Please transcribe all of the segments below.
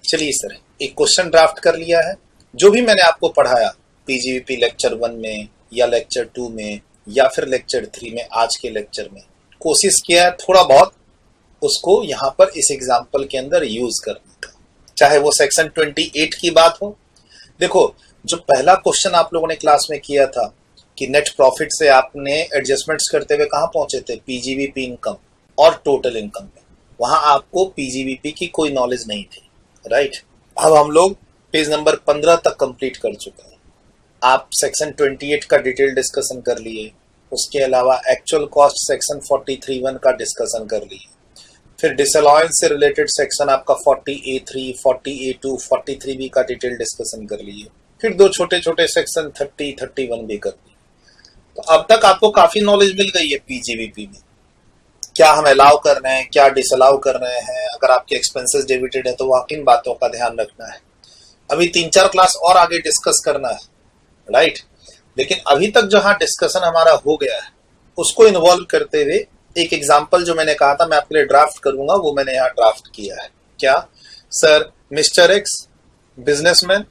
चलिए सर, एक question draft कर लिया है। जो भी मैंने आपको पढ़ाया पीजीवीपी लेक्चर 1 में या लेक्चर 2 में या फिर लेक्चर 3 में, आज के लेक्चर में कोशिश किया है थोड़ा बहुत उसको यहाँ पर इस एग्जाम्पल के अंदर यूज करने का, चाहे वो सेक्शन 28 की बात हो। देखो, जो पहला क्वेश्चन आप लोगों ने क्लास में किया था कि नेट प्रॉफिट से आपने एडजस्टमेंट्स करते हुए कहाँ पहुंचे थे, पीजीवीपी इनकम और टोटल इनकम में। वहां आपको पीजीवीपी की कोई नॉलेज नहीं थी, राइट। अब हम लोग पेज नंबर 15 तक कंप्लीट कर चुके हैं। आप सेक्शन 28 का डिटेल डिस्कशन कर लिए, उसके अलावा एक्चुअल कॉस्ट सेक्शन 43(1) का डिस्कशन कर लिए, फिर डिसअलाउंस से रिलेटेड सेक्शन आपका 40(a)(3), 40(a)(2), 43(b) का डिटेल डिस्कशन कर लिए, फिर दो छोटे छोटे सेक्शन 30, 31 भी कर लिए। तो अब तक आपको काफी नॉलेज मिल गई है पीजीवीपी में, क्या हम अलाउ कर रहे हैं, क्या डिसअलाउ कर रहे हैं, अगर आपके एक्सपेंसेस डेबिटेड है तो वहां किन बातों का ध्यान रखना है। अभी 3-4 क्लास और आगे डिस्कस करना है, राइट। लेकिन अभी तक जहां डिस्कशन हमारा हो गया है उसको इन्वॉल्व करते हुए एक एग्जांपल जो मैंने कहा था मैं आपके लिए ड्राफ्ट करूंगा, वो मैंने यहाँ ड्राफ्ट किया है। क्या sir, mister x businessman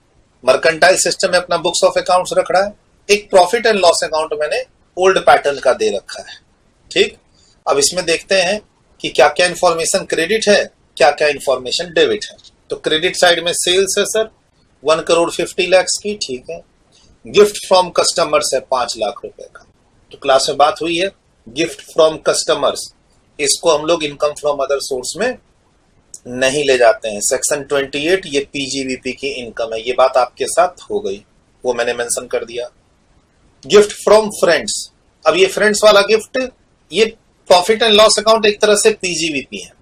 mercantile system में अपना बुक्स ऑफ अकाउंट्स रख रहा है, एक प्रॉफिट एंड लॉस अकाउंट मैंने ओल्ड पैटर्न का दे रखा है, ठीक। अब इसमें देखते हैं कि क्या क्या इंफॉर्मेशन क्रेडिट है, क्या क्या इंफॉर्मेशन डेबिट है। तो क्रेडिट साइड में सेल्स है सर 1,50,00,000 की, ठीक है। गिफ्ट फ्रॉम कस्टमर्स है 5 लाख रुपए का। तो क्लास में बात हुई है गिफ्ट फ्रॉम कस्टमर्स, इसको हम लोग इनकम फ्रॉम अदर सोर्स में नहीं ले जाते हैं। सेक्शन 28 ये पीजीवीपी की इनकम है, ये बात आपके साथ हो गई, वो मैंने मेंशन कर दिया। गिफ्ट फ्रॉम फ्रेंड्स, अब ये फ्रेंड्स वाला गिफ्ट ये प्रॉफिट एंड लॉस अकाउंट एक तरह से पीजीवीपी है,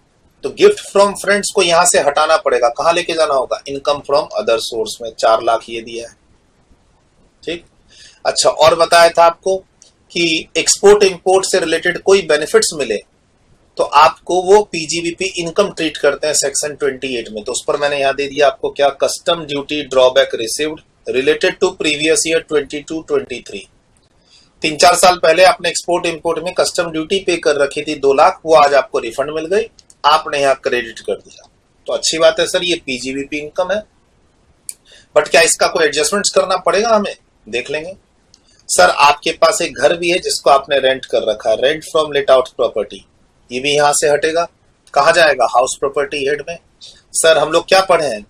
तो गिफ्ट फ्रॉम फ्रेंड्स को यहां से हटाना पड़ेगा, कहां लेके जाना होगा, इनकम फ्रॉम अदर सोर्स में। 4 लाख ये दिया है, ठीक। अच्छा, और बताया था आपको कि एक्सपोर्ट इंपोर्ट से रिलेटेड कोई बेनिफिट्स मिले तो आपको वो पीजीवीपी इनकम ट्रीट करते हैं सेक्शन 28 में। तो उस पर मैंने यहां दे दिया आपको क्या, custom duty drawback received related to previous year 22-23। 3-4 साल पहले आपने एक्सपोर्ट इंपोर्ट में कस्टम ड्यूटी पे कर रखी थी 2 लाख, वो आज आपको रिफंड मिल गई, आपने यहाँ क्रेडिट कर दिया। तो अच्छी बात है सर, ये पीजीवीपी इनकम है। बट क्या इसका कोई एडजस्टमेंट्स करना पड़ेगा हमें, देख लेंगे। सर, आपके पास एक घर भी है जिसको आपने रेंट कर रखा है, rent from late out property, ये भी यहां से हटेगा, कहा जाएगा, हाउस प्रॉपर्टी हेड में। सर, हम लोग क्या पढ़े हैं,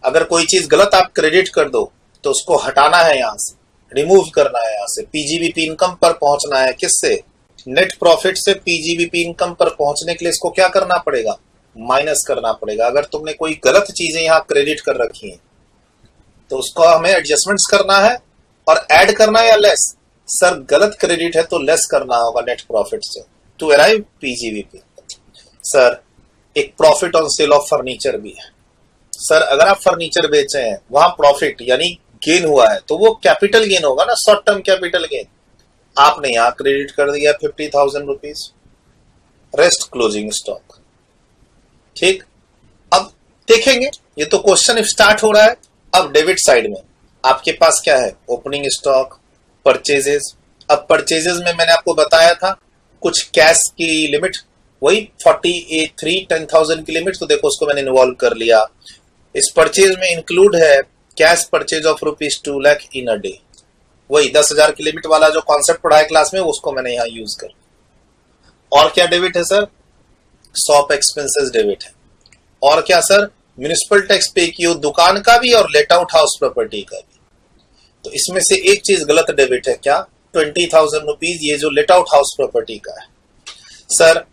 अगर कोई चीज गलत आप क्रेडिट कर दो तो उसको हटाना है, यहां से रिमूव करना है, यहां से पीजीवीपी इनकम पर पहुंचना है। किससे, नेट प्रॉफिट से पीजीवीपी इनकम पर पहुंचने के लिए इसको क्या करना पड़ेगा, माइनस करना पड़ेगा। अगर तुमने कोई गलत चीजें यहाँ क्रेडिट कर रखी हैं तो उसको हमें एडजस्टमेंट्स करना है और ऐड करना है या लेस। सर, गलत क्रेडिट है तो लेस करना होगा नेट प्रॉफिट से टू अराइव पीजीवीपी। सर, एक profit on sale of furniture भी है। सर, अगर आप फर्नीचर बेचे हैं वहां प्रॉफिट यानी गेन हुआ है तो वो कैपिटल गेन होगा ना, शॉर्ट टर्म कैपिटल गेन, आपने यहां क्रेडिट कर दिया 50,000 रुपीज, रेस्ट क्लोजिंग स्टॉक, ठीक। अब देखेंगे, ये तो क्वेश्चन स्टार्ट हो रहा है। अब डेबिट साइड में आपके पास क्या है, ओपनिंग स्टॉक, परचेजेस। अब परचेजेस में मैंने आपको बताया था कुछ कैश की लिमिट, वही 40(a)(3) 10,000 की लिमिट, तो देखो उसको मैंने इन्वॉल्व कर लिया। इस परचेज में इंक्लूड है cash purchase of ₹2 lakh in a day, वही 10,000 की लिमिट वाला जो कॉन्सेप्ट पढ़ा है क्लास में, उसको मैंने यहाँ यूज कर। और क्या डेबिट है सर, शॉप एक्सपेंसेस डेबिट है। और क्या सर, म्युनिसिपल टैक्स पे की दुकान का भी और लेट आउट हाउस प्रॉपर्टी का भी। तो इसमें से एक चीज गलत डेबिट है, क्या, 20,000 रुपीज, ये जो लेट आउट हाउस प्रॉपर्टी का है। सर,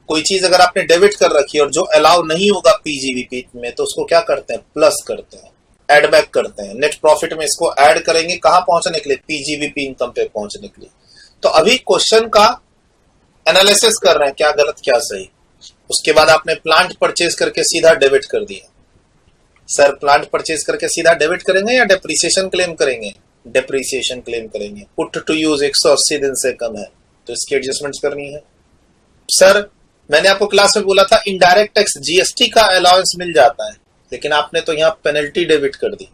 कोई चीज अगर आपने डेबिट कर रखी है और जो अलाउ नहीं होगा पीजीवीपी में तो उसको क्या करते हैं, प्लस करते हैं, एड बैक करते हैं। नेट प्रॉफिट में इसको ऐड करेंगे, कहां पहुंचने के लिए, पीजीवीपी इनकम पे पहुंचने के लिए। तो अभी क्वेश्चन का एनालिसिस कर रहे हैं, क्या गलत क्या सही। उसके बाद आपने प्लांट परचेज करके सीधा डेबिट कर दिया। सर, प्लांट परचेज करके सीधा डेबिट करेंगे या डेप्रीसिएशन क्लेम करेंगे, डेप्रीसिएशन क्लेम करेंगे। पुट टू यूज 180 दिन से कम है तो इसकी एडजस्टमेंट्स करनी है। सर, मैंने आपको क्लास में बोला था इनडायरेक्ट टैक्स जीएसटी का अलाउंस मिल जाता है, लेकिन आपने तो यहाँ पेनल्टी डेबिट कर दी।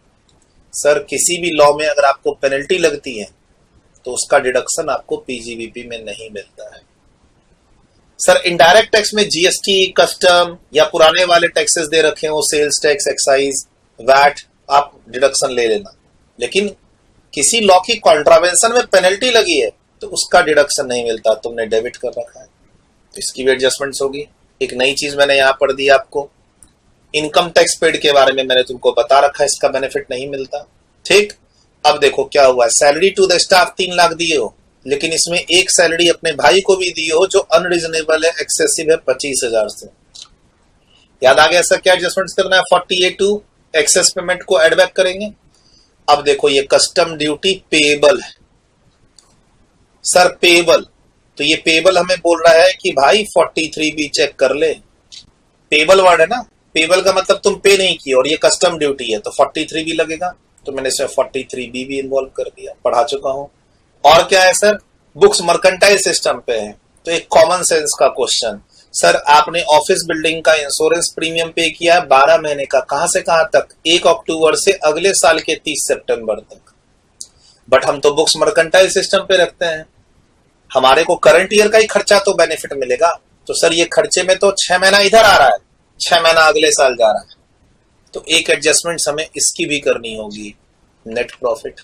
सर, किसी भी लॉ में अगर आपको पेनल्टी लगती है तो उसका डिडक्शन आपको पीजीवीपी में नहीं मिलता है। सर इनडायरेक्ट टैक्स में जीएसटी, कस्टम या पुराने वाले टैक्सेस दे रखे हो, सेल्स टैक्स, एक्साइज, वैट, आप डिडक्शन ले लेना। लेकिन किसी लॉ की कॉन्ट्रावेंशन में पेनल्टी लगी है तो उसका डिडक्शन नहीं मिलता, तुमने डेबिट कर रखा है, तो इसकी भी एडजस्टमेंट्स होगी। एक नई चीज मैंने यहां पढ़ दी आपको, इनकम टैक्स पेड के बारे में मैंने तुमको बता रखा है, इसका बेनिफिट नहीं मिलता। ठीक, अब देखो क्या हुआ, salary to the staff 3 lakh दिए हो, लेकिन इसमें एक सैलरी अपने भाई को भी दी हो जो अनरीजनेबल है, एक्सेसिव है 25,000 से। याद आ गया सर क्या एडजस्टमेंट करना है? 48(2) एक्सेस पेमेंट को एड बैक करेंगे। अब देखो ये कस्टम ड्यूटी पेएबल है सर, पेएबल, तो ये पेएबल हमें बोल रहा है कि भाई 43B चेक कर ले। पेएबल वर्ड है ना, पेएबल का मतलब तुम पे नहीं किए और ये कस्टम ड्यूटी है तो 43B लगेगा, तो मैंने इसमें 43B भी इन्वॉल्व कर दिया, पढ़ा चुका हूं। और क्या है सर, बुक्स मर्केंटाइल सिस्टम पे है, तो एक कॉमन सेंस का क्वेश्चन, सर आपने ऑफिस बिल्डिंग का इंश्योरेंस प्रीमियम पे किया है 12 महीने का, कहां से कहां तक? 1 अक्टूबर से अगले साल के 30 सितंबर तक। बट हम तो बुक्स मर्केंटाइल सिस्टम पे रखते हैं, हमारे को करंट ईयर का ही खर्चा तो बेनिफिट मिलेगा, तो सर ये खर्चे में तो 6 महीना इधर आ रहा है, 6 महीना अगले साल जा रहा है, तो एक एडजस्टमेंट हमें इसकी भी करनी होगी, नेट प्रॉफिट।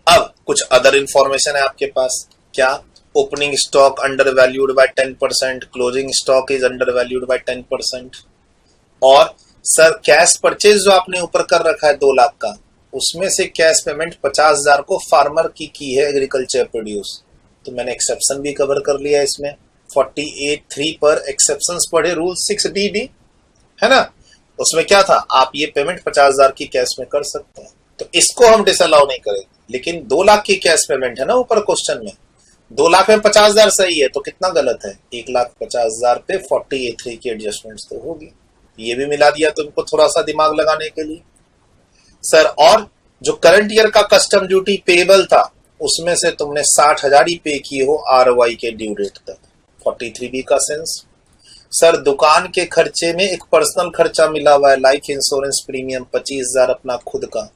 अब कुछ अदर इंफॉर्मेशन है आपके पास, क्या? Opening stock under valued bye 10%, closing stock is under valued bye 10%। और सर कैश परचेज जो आपने ऊपर कर रखा है 2 लाख का, उसमें से कैश पेमेंट 50,000 को फार्मर की है एग्रीकल्चर प्रोड्यूस, तो मैंने एक्सेप्शन भी कवर कर लिया इसमें। 48(3) पर एक्सेप्शंस पढ़े, रूल 6DD है ना, उसमें क्या था, आप ये पेमेंट 50,000 की कैश में कर सकते हैं, तो इसको हम डिसअलाउ नहीं करेंगे। लेकिन 2 लाख की कैश पेमेंट है ना ऊपर क्वेश्चन में, 2 लाख में 50,000 सही है तो कितना गलत है? 1,50,000 पे 48(3) की एडजस्टमेंट्स तो होगी, ये भी मिला दिया तुमको थोड़ा सा दिमाग लगाने के लिए। सर और जो करंट ईयर का कस्टम ड्यूटी पेएबल था उसमें से तुमने 60,000 ही पे किए हो ROI के ड्यू डेट तक, 43B का सेंस। सर दुकान के खर्चे में एक पर्सनल खर्चा मिला हुआ है, लाइफ इंश्योरेंस प्रीमियम 25,000 अपना खुद का,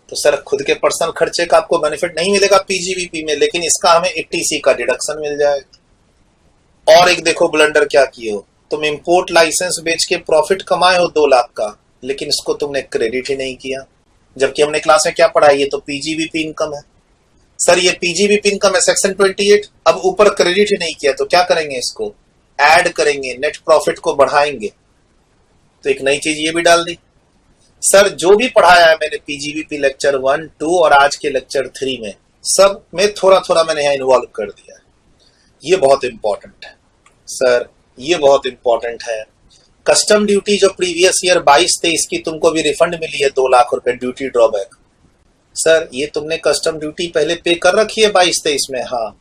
तो सर खुद के पर्सनल खर्चे का आपको बेनिफिट नहीं मिलेगा PGBP में, लेकिन इसका हमें 80C का डिडक्शन मिल जाएगा। और एक देखो ब्लंडर क्या किए हो, तुम इंपोर्ट लाइसेंस बेच के प्रॉफिट कमाए हो 2 लाख का, लेकिन इसको तुमने क्रेडिट ही नहीं किया, जबकि हमने क्लास में क्या पढ़ा, ये तो PGBP इनकम है। सर ये PGBP इनकम है सेक्शन 28, अब ऊपर क्रेडिट ही नहीं किया तो क्या करेंगे, इसको ऐड करेंगे, नेट प्रॉफिट को बढ़ाएंगे, तो एक नई चीज ये भी डाल दी। सर जो भी पढ़ाया है मैंने PGBP लेक्चर 1, 2 और आज के लेक्चर 3 में, सब में थोड़ा थोड़ा मैंने यहाँ इन्वॉल्व कर दिया है, ये बहुत इंपॉर्टेंट है सर, ये बहुत इंपॉर्टेंट है। कस्टम ड्यूटी जो प्रीवियस ईयर 22-23 की तुमको भी रिफंड मिली है 2 लाख रुपए ड्यूटी ड्रॉबैक, सर ये तुमने कस्टम ड्यूटी पहले पे कर रखी है 22-23 में, हाँ,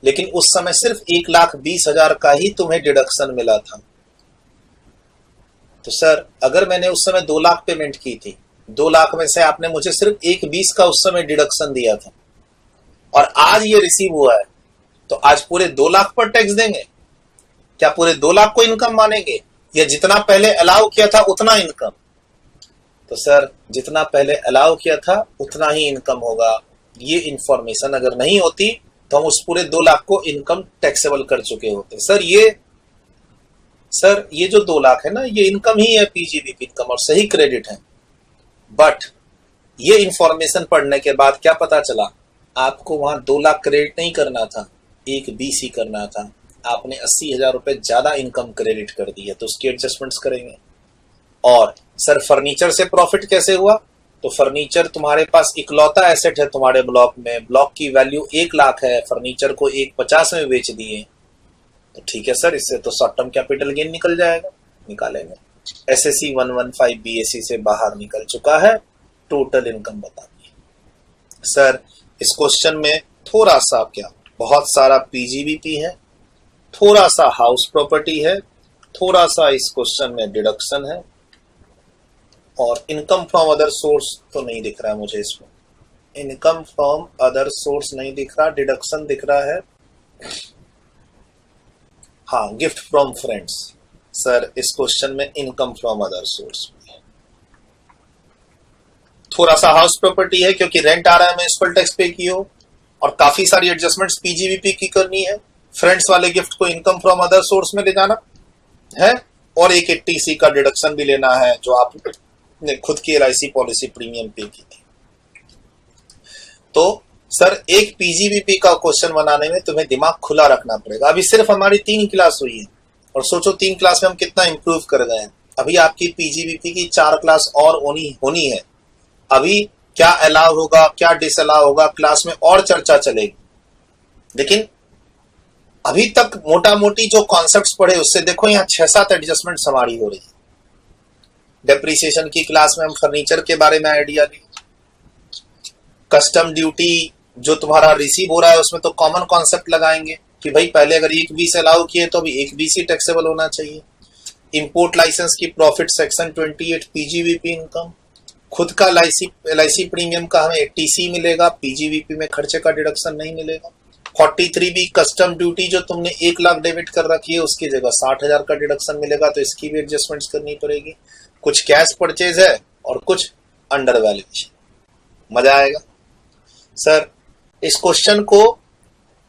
लेकिन उस समय सिर्फ 1,20,000 का ही तुम्हें डिडक्शन मिला था। तो सर अगर मैंने उस समय 2 लाख पेमेंट की थी, 2 लाख में से आपने मुझे सिर्फ 1,20 का उस समय डिडक्शन दिया था, और आज ये रिसीव हुआ है, तो आज पूरे 2 लाख पर टैक्स देंगे? क्या पूरे 2 लाख को इनकम मानेंगे, या जितना पहले अलाउ किया था उतना इनकम? तो सर जितना पहले अलाउ किया था उतना ही इनकम होगा। ये इंफॉर्मेशन अगर नहीं होती तो हम उस पूरे 2 लाख को इनकम टैक्सेबल कर चुके होते। सर ये जो 2 लाख है ना, ये इनकम ही है, PGBP इनकम, और सही क्रेडिट है। बट ये इंफॉर्मेशन पढ़ने के बाद क्या पता चला, आपको वहां 2 लाख क्रेडिट नहीं करना था, 1,20 ही करना था, आपने 80,000 रुपए ज्यादा इनकम क्रेडिट कर दी है, तो उसकी एडजस्टमेंट्स करेंगे। और सर फर्नीचर से प्रॉफिट कैसे हुआ, तो फर्नीचर तुम्हारे पास इकलौता एसेट है तुम्हारे ब्लॉक में, ब्लॉक की वैल्यू 1 लाख है, फर्नीचर को 1,50 में बेच दिए, तो ठीक है सर, इससे तो शॉर्ट टर्म कैपिटल गेन निकल जाएगा, निकालेंगे। SSC 115 BAC से बाहर निकल चुका है, टोटल इनकम बता दी। सर इस क्वेश्चन में थोड़ा सा क्या, बहुत सारा PGBP है, थोड़ा सा हाउस प्रॉपर्टी है, थोड़ा सा इस क्वेश्चन में डिडक्शन है, और इनकम फ्रॉम अदर सोर्स तो नहीं दिख रहा है मुझे इसमें, इनकम फ्रॉम अदर सोर्स नहीं दिख रहा, डिडक्शन दिख रहा है, हाँ गिफ्ट फ्रॉम फ्रेंड्स। सर इस क्वेश्चन में इनकम फ्रॉम अदर सोर्स, थोड़ा सा हाउस प्रॉपर्टी है क्योंकि रेंट आ रहा है, म्युनिसिपल टैक्स पे की हो, और काफी सारी एडजस्टमेंट्स PGBP की करनी है, फ्रेंड्स वाले गिफ्ट को इनकम फ्रॉम अदर सोर्स में ले जाना है, और एक 80C का डिडक्शन भी लेना है जो आपने खुद की LIC पॉलिसी प्रीमियम पे की थी। तो सर एक पीजीबीपी का क्वेश्चन बनाने में तुम्हें दिमाग खुला रखना पड़ेगा। अभी सिर्फ हमारी 3 क्लास हुई है और सोचो 3 क्लास में हम कितना इंप्रूव कर गए हैं। अभी आपकी पीजीबीपी की 4 क्लास और होनी है। अभी क्या अलाउ होगा, क्या डिसअलाउ होगा, क्लास में और चर्चा चलेगी। लेकिन अभी तक मोटा मोटी जो कॉन्सेप्ट्स पढ़े उससे देखो यहाँ 6-7 एडजस्टमेंट्स हमारी हो रही है। डेप्रिसिएशन की क्लास में हम फर्नीचर के बारे में आइडिया ली। कस्टम ड्यूटी जो तुम्हारा रिसीव हो रहा है उसमें तो कॉमन कॉन्सेप्ट लगाएंगे कि भाई पहले अगर 1B से अलाउ किए तो अभी 1B से टैक्सेबल होना चाहिए। इंपोर्ट लाइसेंस की प्रॉफिट सेक्शन 28 पीजीवीपी इनकम, खुद का LIC प्रीमियम का हमें 80C मिलेगा, पीजीवीपी में खर्चे का डिडक्शन नहीं मिलेगा। 43B कस्टम ड्यूटी जो तुमने 1 लाख डेबिट कर रखी है उसकी जगह 60,000 का डिडक्शन मिलेगा, तो इसकी भी एडजस्टमेंट्स करनी पड़ेगी। कुछ कैश परचेज है और कुछ अंडर वैल्यूएशन। मजा आएगा सर। इस क्वेश्चन को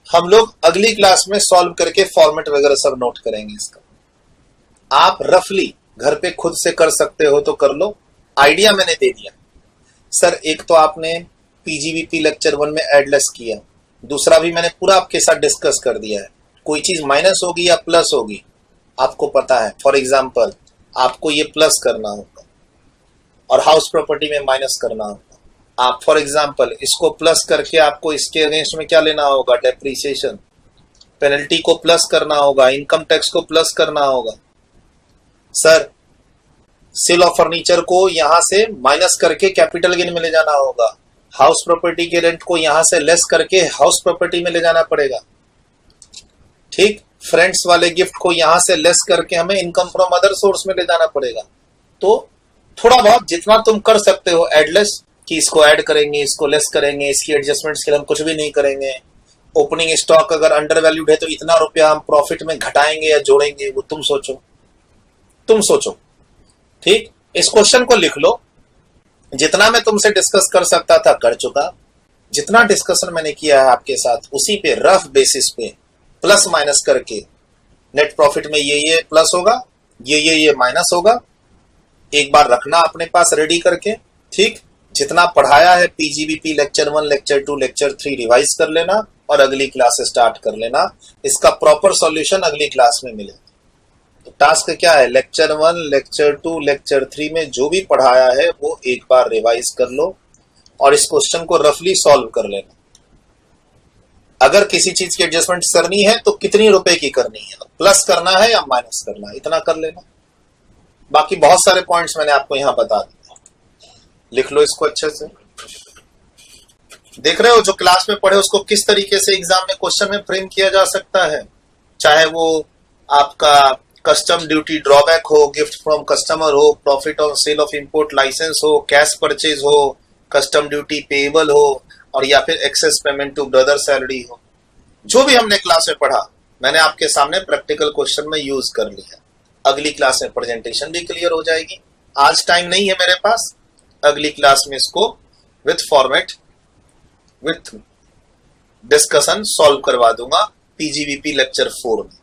हम लोग अगली क्लास में सॉल्व करके फॉर्मेट वगैरह सब नोट करेंगे। इसका आप रफली घर पे खुद से कर सकते हो तो कर लो, आइडिया मैंने दे दिया। सर एक तो आपने पीजीबीपी लेक्चर 1 में एड लेस किया, दूसरा भी मैंने पूरा आपके साथ डिस्कस कर दिया है। कोई चीज माइनस होगी या प्लस होगी आपको पता है। फॉर एग्जाम्पल आपको ये प्लस करना होगा और हाउस प्रॉपर्टी में माइनस करना होगा। आप फॉर एग्जाम्पल इसको प्लस करके आपको इसके अगेंस्ट में क्या लेना होगा, डेप्रिसिएशन। पेनल्टी को प्लस करना होगा, इनकम टैक्स को प्लस करना होगा। सर सेल ऑफ फर्नीचर को यहां से माइनस करके कैपिटल गेन में ले जाना होगा। हाउस प्रॉपर्टी के रेंट को यहां से लेस करके हाउस प्रॉपर्टी में ले जाना पड़ेगा। ठीक, फ्रेंड्स वाले गिफ्ट को यहां से लेस करके हमें इनकम फ्रॉम अदर सोर्स में ले जाना पड़ेगा। तो थोड़ा बहुत जितना तुम कर सकते हो एडलेस, कि इसको ऐड करेंगे, इसको लेस करेंगे, इसकी एडजस्टमेंट्स के लिए हम कुछ भी नहीं करेंगे। ओपनिंग स्टॉक अगर अंडर वैल्यूड है तो इतना रुपया हम प्रॉफिट में घटाएंगे या जोड़ेंगे, वो तुम सोचो। ठीक, इस क्वेश्चन को लिख लो। जितना मैं तुमसे डिस्कस कर सकता था कर चुका। जितना डिस्कशन मैंने किया है आपके साथ उसी पे रफ बेसिस पे प्लस माइनस करके नेट प्रॉफिट में ये प्लस होगा, ये माइनस होगा। एक बार रखना अपने पास रेडी करके। ठीक, जितना पढ़ाया है PGBP lecture 1, lecture 2, lecture 3 revise कर लेना और अगली क्लास से स्टार्ट कर लेना। इसका प्रॉपर सॉल्यूशन अगली क्लास में मिलेगा। तो टास्क क्या है, लेक्चर 1, लेक्चर 2, लेक्चर 3 में जो भी पढ़ाया है वो एक बार रिवाइज कर लो और इस क्वेश्चन को रफली सॉल्व कर लेना। अगर किसी चीज की एडजस्टमेंट करनी है तो कितनी रुपए की करनी है, प्लस करना है या माइनस करना है, इतना कर लेना। बाकी बहुत सारे पॉइंट्स मैंने आपको यहां बता दिए, लिख लो इसको अच्छे से। देख रहे हो जो क्लास में पढ़े उसको किस तरीके से एग्जाम में क्वेश्चन में फ्रेम किया जा सकता है। चाहे वो आपका कस्टम ड्यूटी ड्रॉबैक हो, गिफ्ट फ्रॉम कस्टमर हो, profit on sale of import license हो, कैश परचेज हो, कस्टम ड्यूटी पेएबल हो, और या फिर excess payment to brother salary हो। जो भी हमने क्लास में पढ़ा मैंने आपके सामने प्रैक्टिकल क्वेश्चन में यूज कर लिया। अगली क्लास में प्रेजेंटेशन भी क्लियर हो जाएगी। आज टाइम नहीं है मेरे पास, अगली क्लास में इसको with format with discussion solve करवा दूंगा पीजीबीपी लेक्चर 4 में।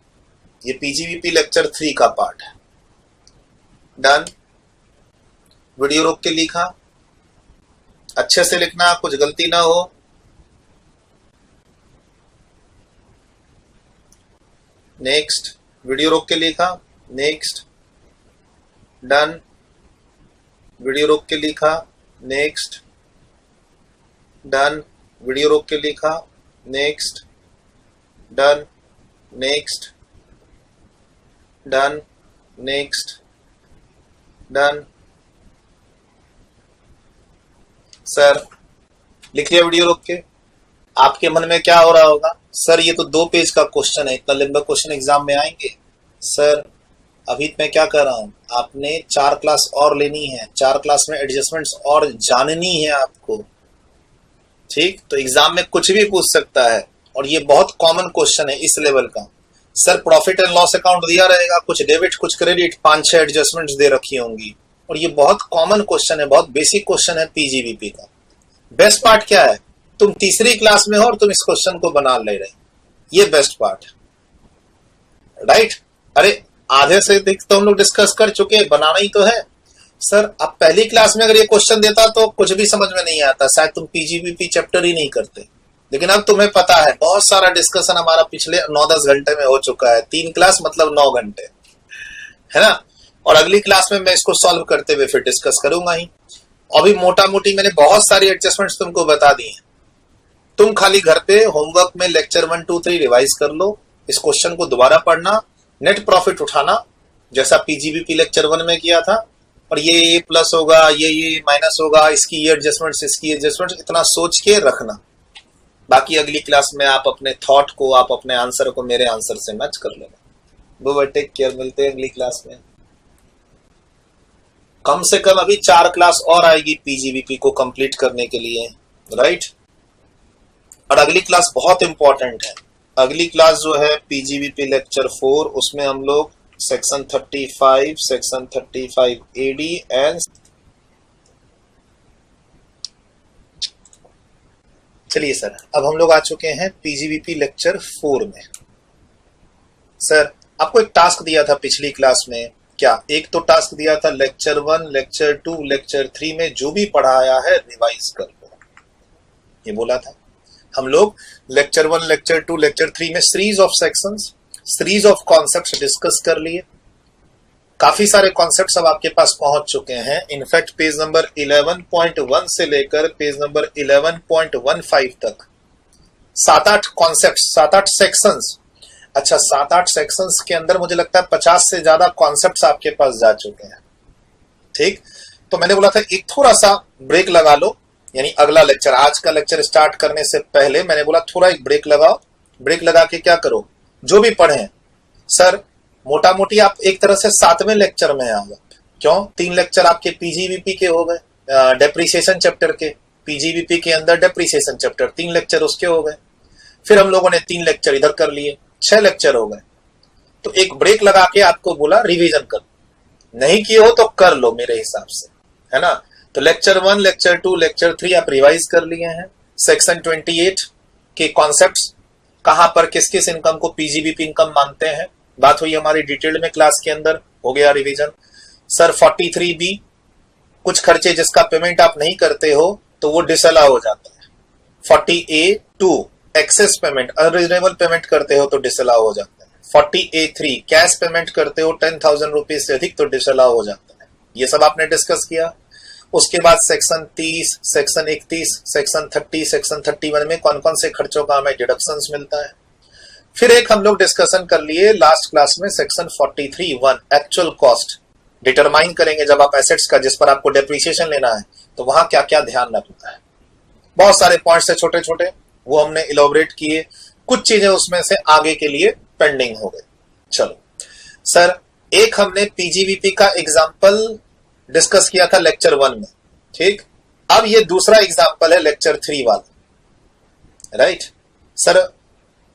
ये पीजीबीपी लेक्चर 3 का पार्ट है। डन। वीडियो रोक के लिखा, अच्छे से लिखना, कुछ गलती ना हो। नेक्स्ट, वीडियो रोक के लिखा, नेक्स्ट। डन। वीडियो रोक के लिखा, नेक्स्ट। डन। वीडियो रोक के लिखा, next. Done. Next. Done. Next. Done. Sir लिख लिया वीडियो रोक के। आपके मन में क्या हो रहा होगा, सर ये तो 2 पेज का क्वेश्चन है, इतना लंबा क्वेश्चन एग्जाम में आएंगे। सर अभी मैं क्या कर रहा हूं, आपने 4 क्लास और लेनी है, 4 क्लास में एडजस्टमेंट्स और जाननी है आपको। ठीक, तो एग्जाम में कुछ भी पूछ सकता है और ये बहुत कॉमन क्वेश्चन है इस लेवल का। Sir profit and loss account दिया रहेगा, कुछ डेबिट कुछ क्रेडिट, 5-6 एडजस्टमेंट्स दे रखी होंगी, और ये बहुत कॉमन क्वेश्चन है, बहुत बेसिक क्वेश्चन है पीजीबीपी का। बेस्ट पार्ट क्या है, तुम तीसरी क्लास में हो और तुम इस क्वेश्चन को बना ले रहे, ये बेस्ट पार्ट है। राइट। अरे आधे से अधिक तो हम लोग डिस्कस कर चुके, बनाना ही तो है। सर अब पहली क्लास में अगर ये क्वेश्चन देता तो कुछ भी समझ में नहीं आता, शायद तुम पीजीबीपी चैप्टर ही नहीं करते। लेकिन अब तुम्हें पता है बहुत सारा डिस्कशन हमारा पिछले 9-10 घंटे में हो चुका है। 3 क्लास मतलब 9 घंटे, है ना। और अगली क्लास में मैं इसको सॉल्व करते हुए फिर डिस्कस करूंगा ही। अभी मोटा मोटी मैंने बहुत सारी एडजस्टमेंट्स तुमको बता दी हैं। तुम खाली घर पे होमवर्क में लेक्चर 1, 2, 3 रिवाइज कर लो, इस क्वेश्चन को दोबारा पढ़ना, नेट प्रॉफिट उठाना जैसा पीजीबीपी लेक्चर 1 में किया था, और ये प्लस होगा, ये माइनस होगा, इसकी ये एडजस्टमेंट्स, इसकी एडजस्टमेंट्स, इतना सोच के रखना। बाकी अगली क्लास में आप अपने थॉट को, आप अपने आंसर को मेरे आंसर से मैच कर लेना। वो टेक केयर, मिलते हैं अगली क्लास में। कम से कम अभी 4 क्लास और आएगी पीजीबीपी को कंप्लीट करने के लिए, राइट। और अगली क्लास बहुत इंपॉर्टेंट है। अगली क्लास जो है पीजीबीपी लेक्चर 4, उसमें हम लोग सेक्शन 35, सेक्शन 35 एडी एंड, चलिए सर अब हम लोग आ चुके हैं पीजीबीपी लेक्चर 4 में। सर आपको एक टास्क दिया था पिछली क्लास में, क्या एक तो टास्क दिया था लेक्चर 1, लेक्चर 2, लेक्चर 3 में जो भी पढ़ाया है रिवाइज कर लो, ये बोला था। हम लोग लेक्चर 1, लेक्चर 2, लेक्चर 3 में series of sections, series of concepts discuss कर लिए। काफी सारे कॉन्सेप्ट्स अब आपके पास पहुंच चुके हैं। इनफैक्ट पेज नंबर 11.1 से लेकर पेज नंबर 11.15 तक 7-8 कॉन्सेप्ट्स, 7-8 सेक्शंस, अच्छा 7-8 सेक्शंस के अंदर मुझे लगता है 50 से ज्यादा कॉन्सेप्ट्स आपके पास जा चुके हैं। ठीक, तो मैंने बोला था एक थोड़ा सा ब्रेक लगा लो, यानी अगला लेक्चर, आज का लेक्चर स्टार्ट करने से पहले मैंने बोला थोड़ा एक ब्रेक लगाओ। ब्रेक लगा के क्या करो, जो भी पढ़े सर मोटा मोटी आप एक तरह से 7वें लेक्चर में आओ। क्यों, 3 लेक्चर आपके पीजीबीपी के हो गए, डेप्रिसिएशन चैप्टर के, पीजीबीपी के अंदर डेप्रिसिएशन चैप्टर 3 लेक्चर उसके हो गए। फिर हम लोगों ने 3 लेक्चर इधर कर लिए, 6 लेक्चर हो गए। तो एक ब्रेक लगा के आपको बोला रिवीजन कर, नहीं किए हो तो कर लो मेरे हिसाब से, है ना। तो लेक्चर 1, लेक्चर 2, लेक्चर 3 आप रिवाइज कर लिए हैं। सेक्शन 28 के कॉन्सेप्ट्स, कहां पर किस किस इनकम को पीजीबीपी इनकम मानते हैं, बात हुई हमारी डिटेल में क्लास के अंदर, हो गया रिवीजन। सर 43B, कुछ खर्चे जिसका पेमेंट आप नहीं करते हो तो वो डिसअलाउ हो जाता है। 40A2, access payment, unreasonable payment करते हो तो डिसअलाउ हो जाता है। 40A3, कैश पेमेंट करते हो 10,000 रुपीज से अधिक तो डिसअलाउ हो जाता है। ये सब आपने डिस्कस किया। उसके बाद सेक्शन 30, सेक्शन 31, सेक्शन 30, सेक्शन 31 में कौन कौन से खर्चों का हमें डिडक्शंस मिलता है। फिर एक हम लोग डिस्कशन कर लिए लास्ट क्लास में सेक्शन 43(1), एक्चुअल कॉस्ट डिटरमाइन करेंगे जब आप एसेट्स का, जिस पर आपको डेप्रिसिएशन लेना है, तो वहां क्या क्या ध्यान रखना है। बहुत सारे पॉइंट्स है छोटे छोटे, वो हमने इलॉबरेट किए। कुछ चीजें उसमें से आगे के लिए पेंडिंग हो गई। चलो सर, एक हमने पीजीबीपी का एग्जाम्पल डिस्कस किया था लेक्चर 1 में, ठीक। अब ये दूसरा एग्जाम्पल है लेक्चर 3 वाला, राइट। सर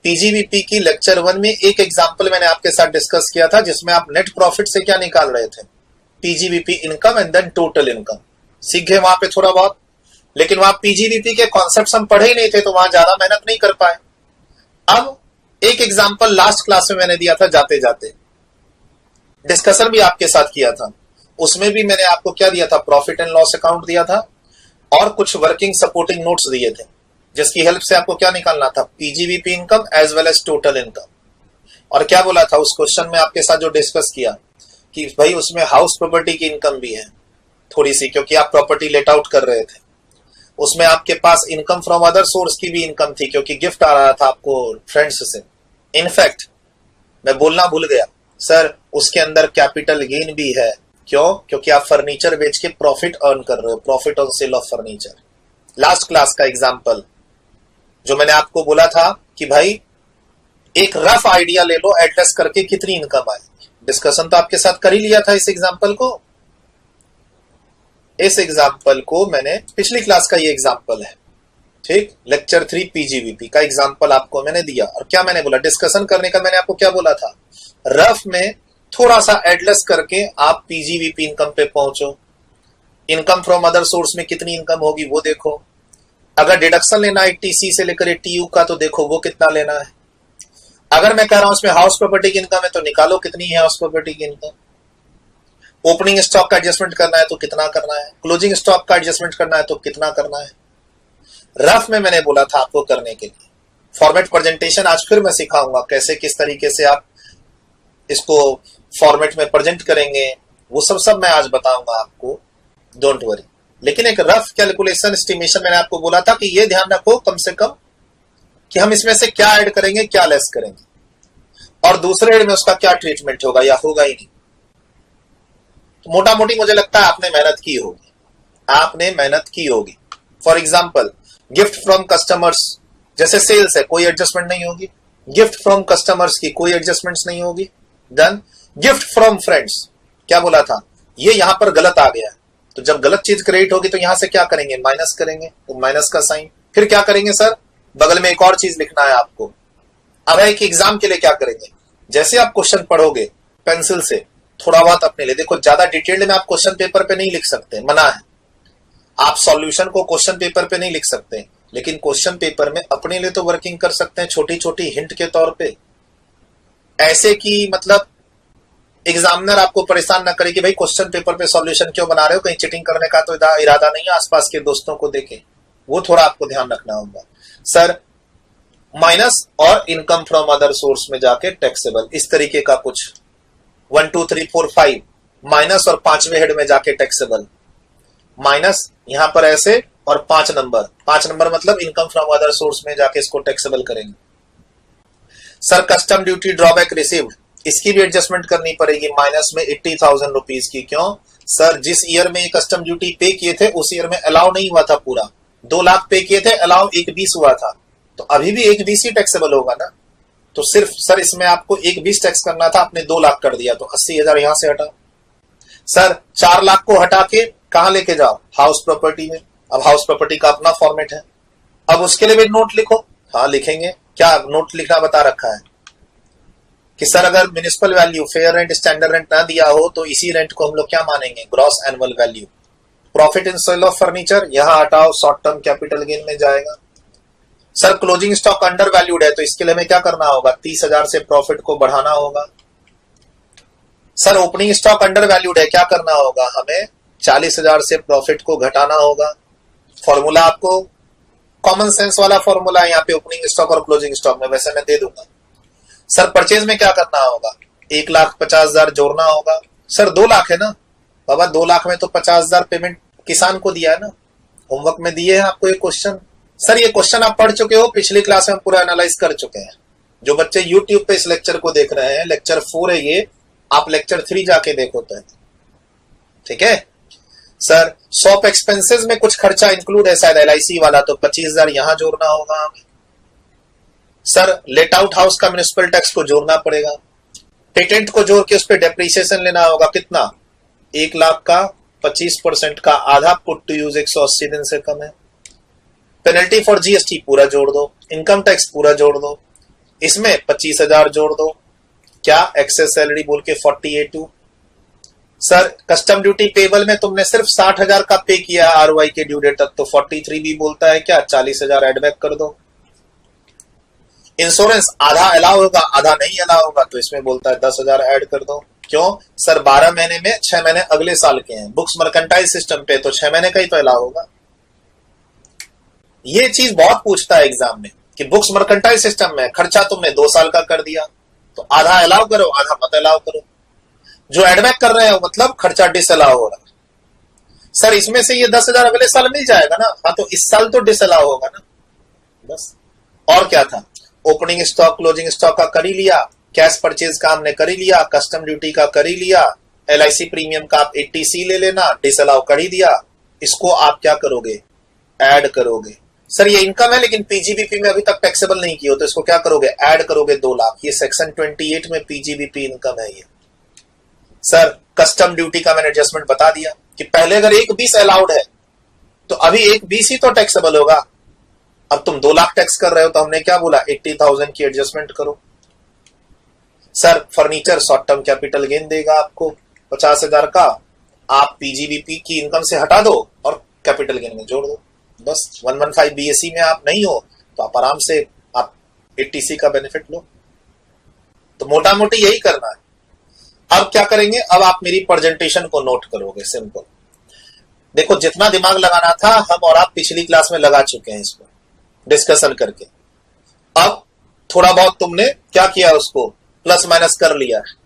पीजीबीपी की लेक्चर 1 में एक एग्जाम्पल मैंने आपके साथ डिस्कस किया था जिसमें आप नेट प्रॉफिट से क्या निकाल रहे थे, PGBP income and then total income. सीख गए वहां पे थोड़ा बहुत, लेकिन वहां पीजीबीपी के कॉन्सेप्ट्स हम पढ़े ही नहीं थे तो वहां ज्यादा मेहनत नहीं कर पाए। अब एक एग्जाम्पल लास्ट क्लास में मैंने दिया था, जाते जाते डिस्कशन भी आपके साथ किया था। उसमें भी मैंने आपको क्या दिया था, प्रॉफिट एंड लॉस अकाउंट दिया था और कुछ वर्किंग सपोर्टिंग नोट्स दिए थे, जिसकी हेल्प से आपको क्या निकालना था, PGBP income as well as total income. और क्या बोला था उस क्वेश्चन में आपके साथ जो डिस्कस किया कि भाई उसमें हाउस प्रॉपर्टी की इनकम भी है थोड़ी सी, क्योंकि आप प्रॉपर्टी लेट आउट कर रहे थे। उसमें आपके पास इनकम फ्रॉम अदर सोर्स की भी इनकम थी, क्योंकि गिफ्ट आ रहा था आपको फ्रेंड्स से। इनफैक्ट मैं बोलना भूल गया सर, उसके अंदर कैपिटल गेन भी है। क्यों, क्योंकि आप फर्नीचर बेच के प्रॉफिट अर्न कर रहे हो, profit on sale of furniture. Last class का एग्जाम्पल जो मैंने आपको बोला था कि भाई एक रफ आइडिया ले लो एडजस्ट करके कितनी इनकम आएगी, डिस्कशन तो आपके साथ कर ही लिया था इस एग्जाम्पल को। इस एग्जाम्पल को मैंने पिछली क्लास का, ये एग्जाम्पल है, ठीक। लेक्चर 3 पीजीबीपी का एग्जाम्पल आपको मैंने दिया। और क्या मैंने बोला, डिस्कशन करने का मैंने आपको क्या बोला था, रफ में थोड़ा सा एडजस्ट करके आप पीजीबीपी इनकम पे पहुंचो। इनकम फ्रॉम अदर सोर्स में कितनी इनकम होगी वो देखो। अगर डिडक्शन लेना है टीसी से लेकर टीयू का तो देखो वो कितना लेना है। अगर मैं कह रहा हूं इसमें हाउस प्रॉपर्टी की इनकम है तो निकालो कितनी है हाउस प्रॉपर्टी की इनकम। ओपनिंग स्टॉक का एडजस्टमेंट करना है तो कितना करना है, क्लोजिंग स्टॉक का एडजस्टमेंट करना है तो कितना करना है। रफ में मैंने बोला था आपको करने के लिए। फॉर्मेट प्रेजेंटेशन आज फिर मैं सिखाऊंगा कैसे किस तरीके से आप इसको फॉर्मेट में प्रेजेंट करेंगे, वो सब मैं आज बताऊंगा आपको, डोंट वरी। लेकिन एक रफ कैलकुलेशन एस्टिमेशन मैंने आपको बोला था कि ये ध्यान रखो कम से कम कि हम इसमें से क्या ऐड करेंगे क्या लेस करेंगे और दूसरे हेड में उसका क्या ट्रीटमेंट होगा या होगा ही नहीं। तो मोटा मोटी मुझे लगता है आपने मेहनत की होगी, आपने मेहनत की होगी। For example gift from customers, जैसे सेल्स है कोई एडजस्टमेंट नहीं होगी, गिफ्ट फ्रॉम कस्टमर्स की कोई एडजस्टमेंट नहीं होगी। डन। गिफ्ट फ्रॉम फ्रेंड्स, क्या बोला था, ये यहां पर गलत आ गया। तो जब गलत चीज क्रेडिट होगी तो यहां से क्या करेंगे, माइनस करेंगे, तो माइनस का साइन। फिर क्या करेंगे सर, बगल में एक और चीज लिखना है आपको। अब एक एग्जाम के लिए क्या करेंगे, जैसे आप क्वेश्चन पढ़ोगे पेंसिल से थोड़ा बहुत अपने लिए देखो, ज्यादा डिटेल्ड में आप क्वेश्चन पेपर पे नहीं लिख सकते, मना है। आप सॉल्यूशन को क्वेश्चन पेपर पे नहीं लिख सकते, लेकिन क्वेश्चन पेपर में अपने लिए तो वर्किंग कर सकते हैं छोटी छोटी हिंट के तौर पे, ऐसे कि मतलब एग्जामिनर आपको परेशान ना करे कि भाई क्वेश्चन पेपर पे सॉल्यूशन क्यों बना रहे हो, कहीं चीटिंग करने का तो इरादा नहीं है, आसपास के दोस्तों को देखें, वो थोड़ा आपको ध्यान रखना होगा। सर माइनस और इनकम फ्रॉम अदर सोर्स में जाके टैक्सेबल, इस तरीके का कुछ 1 2 3 4 5 माइनस और पांचवें हेड में जाके टैक्सेबल, माइनस यहां पर ऐसे और 5 नंबर मतलब इनकम फ्रॉम अदर सोर्स में जाके इसको टैक्सेबल करेंगे। Sir custom duty drawback received, इसकी भी एडजस्टमेंट करनी पड़ेगी माइनस में 80,000 रुपीज की। क्यों सर, जिस ईयर में कस्टम ड्यूटी पे किए थे उस ईयर में अलाउ नहीं हुआ था, पूरा 2 लाख पे किए थे, अलाउ 1/20 हुआ था, तो अभी भी 1/20 ही टैक्सेबल होगा ना। तो सिर्फ सर इसमें आपको 1/20 टैक्स करना था, आपने 2 लाख कर दिया, तो 80,000 यहां से हटा। सर 4 लाख को हटा के कहां लेके जाओ, हाउस प्रॉपर्टी में। अब हाउस प्रॉपर्टी का अपना फॉर्मेट है, अब उसके लिए भी नोट लिखो। हाँ लिखेंगे, क्या नोट लिखना बता रखा है कि सर अगर municipal value fair rent standard rent ना दिया हो तो इसी रेंट को हम लोग क्या मानेंगे, gross annual value. Profit in sale of furniture यहां हटाओ, शॉर्ट टर्म कैपिटल गेन में जाएगा। Sir closing stock under valued है तो इसके लिए हमें क्या करना होगा, 30,000 से प्रॉफिट को बढ़ाना होगा। Sir opening stock under valued है, क्या करना होगा, हमें 40,000 से प्रॉफिट को घटाना होगा। फॉर्मूला आपको कॉमन सेंस वाला फॉर्मूला है यहाँ पे ओपनिंग स्टॉक और क्लोजिंग स्टॉक में, वैसे मैं दे दूंगा। सर परचेज में क्या करना होगा, 1,50,000 जोड़ना होगा। सर 2 लाख है ना बाबा, 2 लाख में तो 50,000 पेमेंट किसान को दिया है ना, होमवर्क में दिए हैं आपको ये क्वेश्चन। सर ये क्वेश्चन आप पढ़ चुके हो, पिछली क्लास में पूरा एनालाइज कर चुके हैं। जो बच्चे यूट्यूब पे इस लेक्चर को देख रहे हैं, लेक्चर 4 है ये, आप लेक्चर 3 जाके देखो तो, ठीक है। सर शॉप एक्सपेंसेस में कुछ खर्चा इंक्लूड है शायद LIC वाला, तो 25,000 यहां जोड़ना होगा हमें। सर लेट आउट हाउस का म्युनिसिपल टैक्स को जोड़ना पड़ेगा। पेटेंट को जोड़ के उस पर डेप्रिसिएशन लेना होगा, कितना, 1 लाख का 25% का आधा पुट टू यूज 180 दिन से कम है। पेनल्टी फॉर GST पूरा जोड़ दो, इनकम टैक्स पूरा जोड़ दो, इसमें 25,000 जोड़ दो, क्या एक्सेस सैलरी बोल के 48। सर कस्टम ड्यूटी पेबल में तुमने सिर्फ 60,000 का पे किया ROI के ड्यू डेट तक, तो 43 भी बोलता है क्या, 40,000 एडबैक कर दो। इंश्योरेंस आधा अलाउ होगा आधा नहीं अलाउ होगा, तो इसमें बोलता है 10,000 ऐड कर दो। क्यों सर, 12 महीने में 6 महीने अगले साल के हैं, बुक्स मर्केंटाइल सिस्टम पे तो 6 महीने का ही तो अलाउ होगा। ये चीज बहुत पूछता है एग्जाम में कि बुक्स मर्केंटाइल सिस्टम में खर्चा तुमने 2 साल का कर दिया, तो आधा अलाउ करो आधा मत अलाउ करो। जो एडबैक कर रहे हो मतलब खर्चा डिसअलाउ हो रहा है। सर इसमें से ये 10,000 अगले साल मिल जाएगा ना, हाँ तो इस साल तो डिसअलाउ होगा ना, बस। और क्या था, ओपनिंग स्टॉक क्लोजिंग स्टॉक का कर ही लिया, कैश परचेज का हमने कर ही लिया, कस्टम ड्यूटी का कर ही लिया, LIC प्रीमियम का आप 80C ले लेना, डिसअलाउ कर ही दिया। इसको आप क्या करोगे, ऐड करोगे। सर ये इनकम है लेकिन PGBP में अभी तक टैक्सेबल नहीं की हो, तो इसको क्या करोगे, ऐड करोगे 2 लाख। ये सेक्शन 28 में PGBP इनकम है ये। सर कस्टम ड्यूटी का मैंने एडजस्टमेंट बता दिया कि पहले अगर 1/20 अलाउड है तो अभी 1/20 ही तो टैक्सेबल होगा। अब तुम 2 लाख टैक्स कर रहे हो तो हमने क्या बोला, 80,000 की एडजस्टमेंट करो। Sir furniture short term capital gain देगा आपको 50,000 का, आप PGBP की इनकम से हटा दो और कैपिटल गेन में जोड़ दो, बस। 115 BSE में आप नहीं हो तो आप आराम से आप 80C का बेनिफिट लो। तो मोटा मोटी यही करना है। अब क्या करेंगे, अब आप मेरी प्रेजेंटेशन को नोट करोगे। सिंपल, देखो जितना दिमाग लगाना था हम और आप पिछली क्लास में लगा चुके हैं इसको डिस्कशन करके। अब थोड़ा बहुत तुमने क्या किया, उसको प्लस माइनस कर लिया है।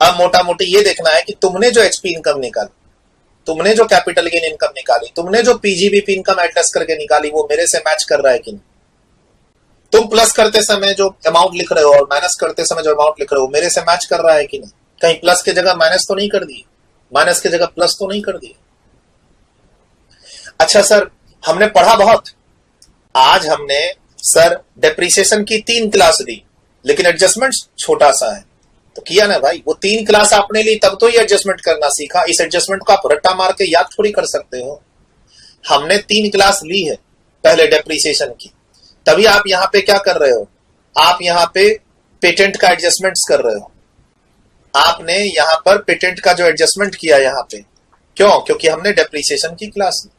अब मोटा मोटी ये देखना है कि तुमने जो एचपी इनकम निकाली, तुमने जो कैपिटल गेन इनकम निकाली, तुमने जो पीजीबीपी इनकम एडजस्ट करके निकाली, वो मेरे से मैच कर रहा है कि नहीं। तुम प्लस करते समय जो अमाउंट लिख रहे हो और माइनस करते समय जो अमाउंट लिख रहे हो मेरे से मैच कर रहा है कि नहीं। कहीं प्लस की जगह माइनस तो नहीं कर दिए, माइनस की जगह प्लस तो नहीं कर दिए। अच्छा सर, हमने पढ़ा बहुत, आज हमने सर डेप्रिसिएशन की 3 क्लास दी, लेकिन एडजस्टमेंट छोटा सा है। तो किया ना भाई, वो 3 क्लास आपने ली तब तो ये एडजस्टमेंट करना सीखा। इस एडजस्टमेंट को आप रट्टा मार के याद थोड़ी कर सकते हो। हमने 3 क्लास ली है पहले डेप्रिसिएशन की, तभी आप यहां पे क्या कर रहे हो, आप यहां पे पेटेंट का एडजस्टमेंट कर रहे हो। आपने यहां पर पेटेंट का जो एडजस्टमेंट किया यहां पे, क्यों? क्योंकि हमने डेप्रिसिएशन की क्लास ली।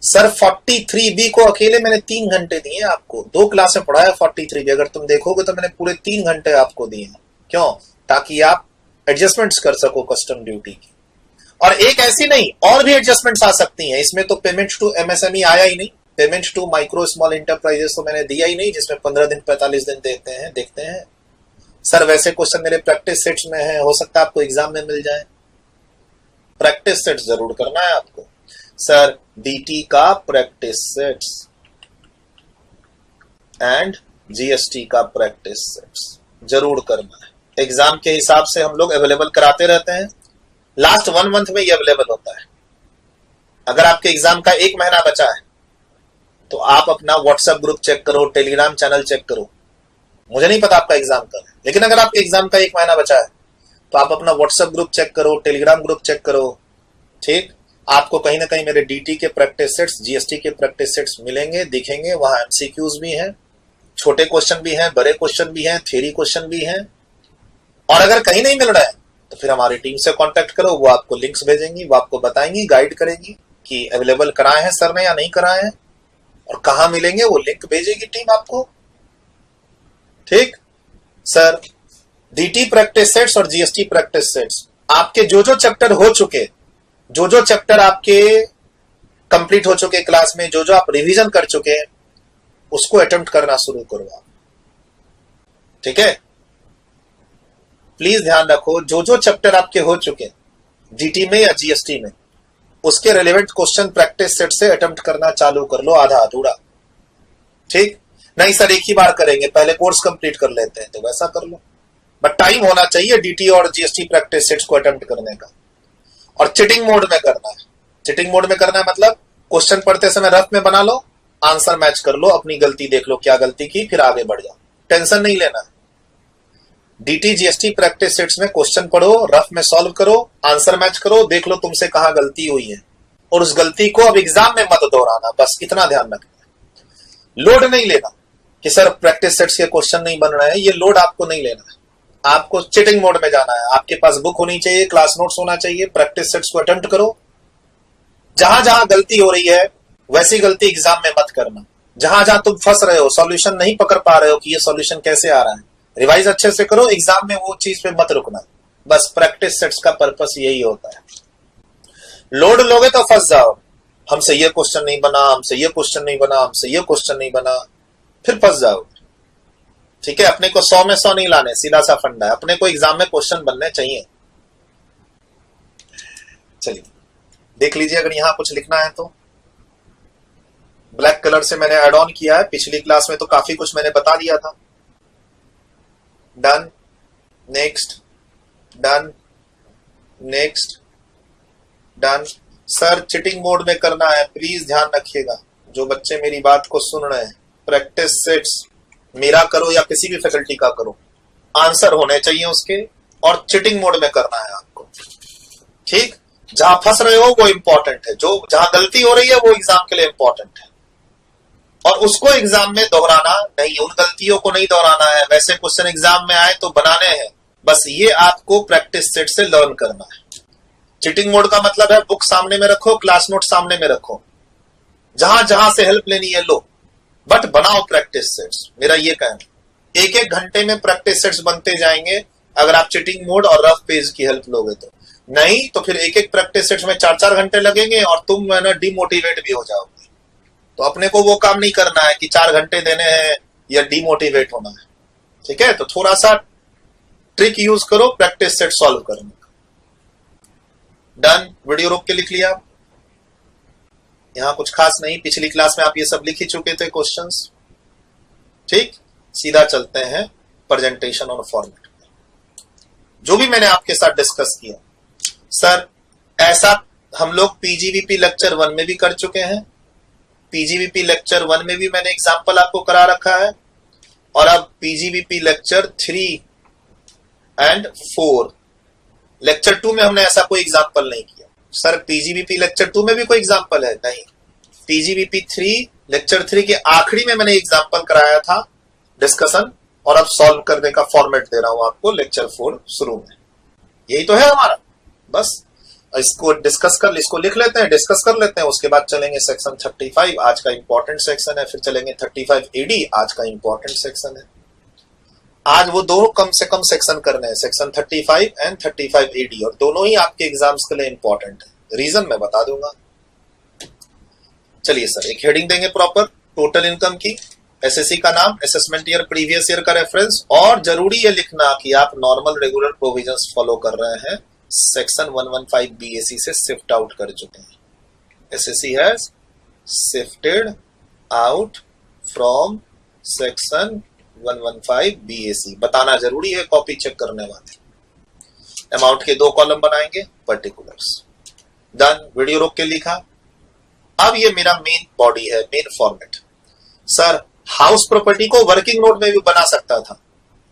सर 43B को अकेले मैंने 3 घंटे दिए आपको, 2 क्लास में पढ़ाया 43B। अगर तुम देखोगे तो मैंने पूरे 3 घंटे आपको दिए हैं। क्यों? ताकि आप एडजस्टमेंट्स कर सको कस्टम ड्यूटी की। और एक ऐसी नहीं, और भी एडजस्टमेंट्स आ सकती हैं इसमें। तो पेमेंट टू एमएसएमई आया ही नहीं, payment to micro small enterprises तो मैंने दिया ही नहीं, जिसमें 15 दिन 45 दिन देते हैं, देखते हैं। सर वैसे क्वेश्चन मेरे प्रैक्टिस सेट्स में है, हो सकता है आपको एग्जाम में मिल जाए। प्रैक्टिस सेट्स जरूर करना है आपको। सर डीटी का प्रैक्टिस सेट्स एंड जीएसटी का प्रैक्टिस सेट्स जरूर करना है। एग्जाम के हिसाब से हम लोग अवेलेबल कराते रहते हैं, लास्ट 1 मंथ में ये अवेलेबल होता है। अगर आपके एग्जाम का 1 महीना बचा है तो आप अपना व्हाट्सएप ग्रुप चेक करो, टेलीग्राम चैनल चेक करो। मुझे नहीं पता आपका एग्जाम कब है, लेकिन अगर आपके एग्जाम का 1 महीना बचा है तो आप अपना व्हाट्सएप ग्रुप चेक करो, टेलीग्राम ग्रुप चेक करो। ठीक, आपको कहीं ना कहीं मेरे डीटी के प्रैक्टिस सेट्स, जीएसटी के प्रैक्टिस सेट्स मिलेंगे, दिखेंगे। वहां एमसीक्यूज भी हैं, छोटे क्वेश्चन भी हैं, बड़े क्वेश्चन भी हैं, थ्योरी क्वेश्चन भी हैं। और अगर कहीं नहीं मिल रहा है तो फिर हमारी टीम से कांटेक्ट करो, वो आपको लिंक्स भेजेंगी, वो आपको बताएंगी, गाइड करेंगी कि अवेलेबल कराए हैं सर ने या नहीं कराए हैं, और कहां मिलेंगे वो लिंक भेजेगी टीम आपको। ठीक सर, डीटी प्रैक्टिस सेट्स और जीएसटी प्रैक्टिस सेट्स, आपके जो जो चैप्टर हो चुके, जो जो चैप्टर आपके कंप्लीट हो चुके क्लास में, जो जो आप रिवीजन कर चुके हैं, उसको अटेम्प्ट करना शुरू करो आप। ठीक है, प्लीज ध्यान रखो, जो जो चैप्टर आपके हो चुके डीटी में या जीएसटी में, उसके रिलेवेंट क्वेश्चन प्रैक्टिस सेट से अटेम्प्ट करना चालू कर लो, आधा अधूरा। ठीक, नहीं सर एक ही बार करेंगे, पहले कोर्स कंप्लीट कर लेते हैं, तो वैसा कर लो। बट टाइम होना चाहिए डीटी और जीएसटी प्रैक्टिस सेट्स को अटेम्प्ट करने का। और चिटिंग मोड में करना है। चिटिंग मोड में करना है मतलब क्वेश्चन पढ़ते समय रफ में बना लो, आंसर मैच कर लो, अपनी गलती देख लो क्या गलती की, फिर आगे बढ़ जाओ। टेंशन नहीं लेना है। डीटी जीएसटी प्रैक्टिस सेट्स में क्वेश्चन पढ़ो, रफ में सॉल्व करो, आंसर मैच करो, देख लो तुमसे कहां गलती हुई है, और उस गलती को अब एग्जाम में मत दोहराना। बस इतना ध्यान रखना है। लोड नहीं लेना कि सर प्रैक्टिस सेट्स के क्वेश्चन नहीं बन रहे हैं, ये लोड आपको नहीं लेना है। आपको चिटिंग मोड में जाना है। आपके पास बुक होनी चाहिए, क्लास नोट्स होना चाहिए, प्रैक्टिस सेट्स को अटेम्प्ट करो। जहां जहां गलती हो रही है वैसी गलती एग्जाम में मत करना। जहां जहां तुम फंस रहे हो, सॉल्यूशन नहीं पकड़ पा रहे हो कि ये सॉल्यूशन कैसे आ रहा है, रिवाइज अच्छे से करो, एग्जाम में वो चीज पे मत रुकना। बस प्रैक्टिस सेट्स का पर्पस यही होता है। लोड लोगे तो फंस जाओ, हमसे ये क्वेश्चन नहीं बना, हमसे ये क्वेश्चन नहीं बना, हमसे ये क्वेश्चन नहीं बना, फिर फंस जाओ। ठीक है, अपने को 100 में 100 नहीं लाने, सीधा सा फंडा है। अपने को एग्जाम में क्वेश्चन बनने चाहिए। चलिए देख लीजिए, अगर यहां कुछ लिखना है तो ब्लैक कलर से मैंने ऐड ऑन किया है। पिछली क्लास में तो काफी कुछ मैंने बता दिया था। Done, next, done, next, done. Sir cheating mode में करना है, प्लीज ध्यान रखिएगा। जो बच्चे मेरी बात को सुन रहे हैं, प्रैक्टिस सेट्स मेरा करो या किसी भी फैकल्टी का करो, आंसर होने चाहिए उसके, और चिटिंग मोड में करना है आपको। ठीक, जहां फंस रहे हो वो इंपॉर्टेंट है, जो जहां गलती हो रही है वो एग्जाम के लिए इंपॉर्टेंट है, और उसको एग्जाम में दोहराना नहीं, उन गलतियों को नहीं दोहराना है। वैसे क्वेश्चन एग्जाम में आए तो बनाने हैं, बस ये आपको प्रैक्टिस सेट से लर्न करना है। चिटिंग मोड का मतलब है बुक सामने में रखो, क्लास नोट सामने में रखो, जहां जहां से हेल्प लेनी है लो, बट बनाओ प्रैक्टिस सेट्स, मेरा ये कहना। एक एक घंटे में प्रैक्टिस सेट्स बनते जाएंगे अगर आप चिटिंग मोड और रफ पेज की हेल्प लोगे तो। नहीं तो फिर एक एक प्रैक्टिस सेट्स में 4-4 घंटे लगेंगे और तुम है ना डिमोटिवेट भी हो जाओगे। तो अपने को वो काम नहीं करना है कि 4 घंटे देने हैं या डिमोटिवेट होना है। ठीक है, तो थोड़ा सा ट्रिक यूज करो प्रैक्टिस सेट सॉल्व करने का। डन, वीडियो रोक के लिख लिया। यहां कुछ खास नहीं, पिछली क्लास में आप ये सब लिख ही चुके थे क्वेश्चंस। ठीक, सीधा चलते हैं प्रेजेंटेशन और फॉर्मेट। जो भी मैंने आपके साथ डिस्कस किया सर, ऐसा हम लोग पीजीवीपी लेक्चर 1 में भी कर चुके हैं। पीजीवीपी लेक्चर 1 में भी मैंने एग्जांपल आपको करा रखा है और अब पीजीवीपी लेक्चर 3 एंड 4, लेक्चर 2 में हमने ऐसा कोई एग्जांपल नहीं किया। सर पीजीवीपी लेक्चर 2 में भी कोई एग्जांपल है? नहीं। पीजीवीपी 3 लेक्चर 3 के आखिरी में मैंने एग्जांपल कराया था डिस्कशन, और अब सॉल्व करने का फॉर्मेट दे रहा हूं आपको लेक्चर 4 शुरू में। यही तो है हमारा। बस इसको डिस्कस कर, इसको लिख लेते हैं, डिस्कस कर लेते हैं, उसके बाद चलेंगे सेक्शन 35, आज का इंपॉर्टेंट सेक्शन है। फिर चलेंगे 35 एडी, आज का इंपॉर्टेंट सेक्शन है। आज वो दो कम से कम सेक्शन करने हैं, सेक्शन 35 एंड 35 एडी, और दोनों ही आपके एग्जाम्स के लिए इंपॉर्टेंट है। रीजन मैं बता दूंगा। चलिए सर, एक हेडिंग देंगे प्रॉपर, टोटल इनकम की, एसएससी का नाम, असेसमेंट ईयर, प्रीवियस ईयर का रेफरेंस, और जरूरी है लिखना कि आप नॉर्मल रेगुलर प्रोविजंस फॉलो कर रहे हैं, सेक्शन 115 बीएसी से शिफ्ट आउट कर चुके हैं। SSC has shifted out from section 115 BAC, बताना जरूरी है कॉपी चेक करने वाले। अमाउंट के 2 कॉलम बनाएंगे, पर्टिकुलर्स। डन, वीडियो रोक के लिखा। अब ये मेरा मेन बॉडी है, main format. Sir house property को वर्किंग नोट में भी बना सकता था।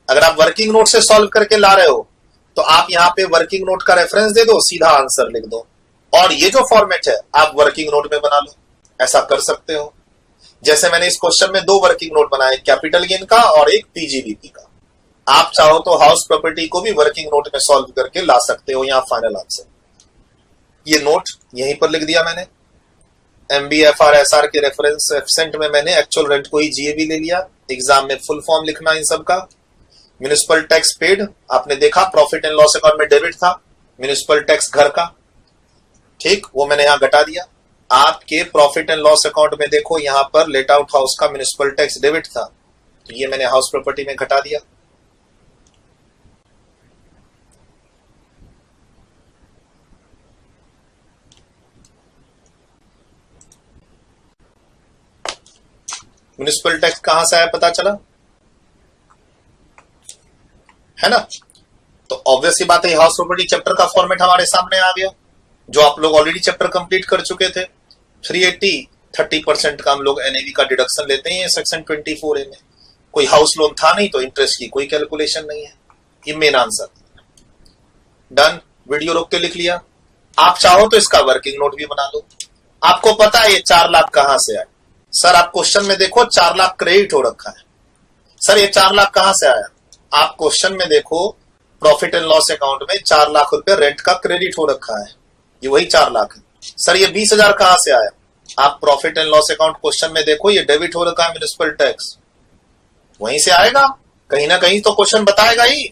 अगर आप वर्किंग नोट से सॉल्व करके ला रहे हो तो आप यहां पे वर्किंग नोट का रेफरेंस दे दो, सीधा आंसर लिख दो, और ये जो फॉर्मेट है आप वर्किंग नोट में बना लो। ऐसा कर सकते हो। जैसे मैंने इस क्वेश्चन में 2 वर्किंग नोट बनाए, कैपिटल गेन का और एक पीजीवीपी का। आप चाहो तो हाउस प्रॉपर्टी को भी वर्किंग नोट में सॉल्व करके ला सकते हो। यहां फाइनल आंसर, ये नोट यहीं पर लिख दिया मैंने। MBFR-SR के रेफरेंस एब्सेंट में मैंने एक्चुअल रेंट को ही जीएबी ले लिया। एग्जाम में फुल फॉर्म लिखना इन सब का। म्युनिसिपल टैक्स पेड आपने देखा, प्रॉफिट एंड लॉस अकाउंट में डेबिट था। म्युनिसिपल टैक्स घर का, ठीक, वो मैंने यहां घटा दिया। आपके प्रॉफिट एंड लॉस अकाउंट में देखो, यहां पर लेट आउट हाउस का म्युनिसिपल टैक्स डेबिट था, तो ये मैंने हाउस प्रॉपर्टी में घटा दिया। म्युनिसिपल टैक्स कहां से आया पता चला है ना? तो ऑब्वियस ही बात है, हाउस प्रॉपर्टी चैप्टर का फॉर्मेट हमारे सामने आ गया, जो आप लोग ऑलरेडी चैप्टर कंप्लीट कर चुके थे। 380 30% का हम लोग एनएवी का डिडक्शन लेते हैं सेक्शन 24A में। कोई हाउस लोन था नहीं तो इंटरेस्ट की कोई कैलकुलेशन नहीं है। ये मेन आंसर। डन, वीडियो रोक के लिख लिया। आप चाहो तो इसका वर्किंग नोट भी बना लो। आपको पता है ये 4 लाख कहां से आए? सर आप क्वेश्चन में देखो 4 लाख क्रेडिट हो रखा है। सर ये 4 लाख कहां से आया? आप क्वेश्चन में देखो, प्रॉफिट एंड लॉस अकाउंट में 4 लाख रुपए रेंट का क्रेडिट हो रखा है, ये वही 4 लाख है। सर ये 20,000 कहां से आया? आप profit and loss account question में देखो, ये डेबिट हो रखा है म्युनिसिपल टैक्स, वहीं से आएगा, कहीं ना कहीं तो क्वेश्चन बताएगा ही।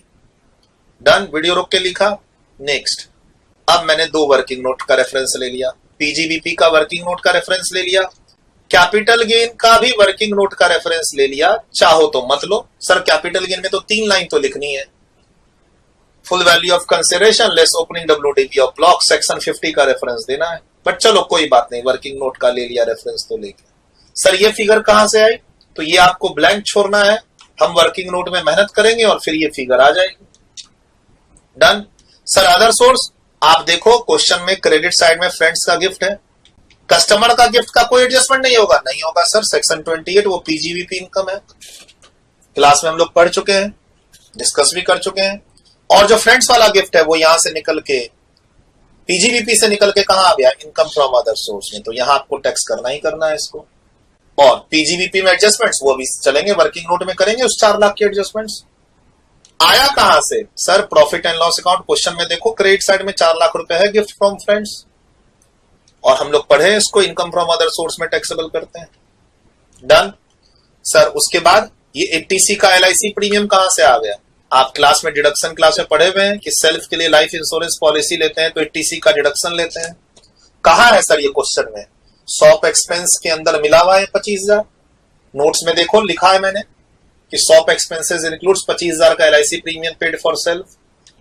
डन, वीडियो रोक के लिखा। नेक्स्ट, अब मैंने 2 वर्किंग नोट का रेफरेंस ले लिया, पीजीबीपी का वर्किंग नोट का रेफरेंस ले लिया, कैपिटल गेन का भी वर्किंग नोट का रेफरेंस ले लिया। चाहो तो मत लो। सर कैपिटल गेन में तो 3 लाइन तो लिखनी है, full value of consideration less opening WDV of block, section 50 का रेफरेंस देना है। बट चलो कोई बात नहीं, वर्किंग नोट का ले लिया रेफरेंस तो लेके। सर ये फिगर कहां से आई? तो ये आपको ब्लैंक छोड़ना है, हम वर्किंग नोट में मेहनत करेंगे और फिर ये फिगर आ जाएगी। डन। सर अदर सोर्स, आप देखो क्वेश्चन में क्रेडिट साइड में फ्रेंड्स का गिफ्ट है, कस्टमर का गिफ्ट का कोई एडजस्टमेंट नहीं होगा। नहीं होगा सर, सेक्शन 28 वो पीजीवीपी इनकम है, क्लास में हम लोग पढ़ चुके हैं, डिस्कस भी कर चुके हैं। और जो फ्रेंड्स वाला गिफ्ट है वो यहां से निकल के पीजीवीपी से निकल के कहां आ गया? इनकम फ्रॉम अदर सोर्स में, तो यहां आपको टैक्स करना ही करना है इसको। और पीजीवीपी में एडजस्टमेंट्स वो भी चलेंगे, वर्किंग नोट में करेंगे उस 4 लाख के एडजस्टमेंट्स। आया कहां से? Sir profit and loss account question में देखो, क्रेडिट साइड में 4 लाख रुपए है गिफ्ट फ्रॉम फ्रेंड्स, और हम लोग पढ़े इसको इनकम फ्रॉम अदर सोर्स में टैक्सेबल करते हैं। डन। सर उसके बाद ये 80C का LIC प्रीमियम कहां से आ गया? आप क्लास में डिडक्शन क्लास में पढ़े हुए हैं कि सेल्फ के लिए लाइफ इंश्योरेंस पॉलिसी लेते हैं तो 80C का डिडक्शन लेते हैं। कहां है सर ये क्वेश्चन में? शॉप एक्सपेंस के अंदर मिला हुआ है 25,000। नोट्स में देखो लिखा है मैंने कि शॉप एक्सपेंसेस इंक्लूड्स 25,000 का LIC premium paid for self.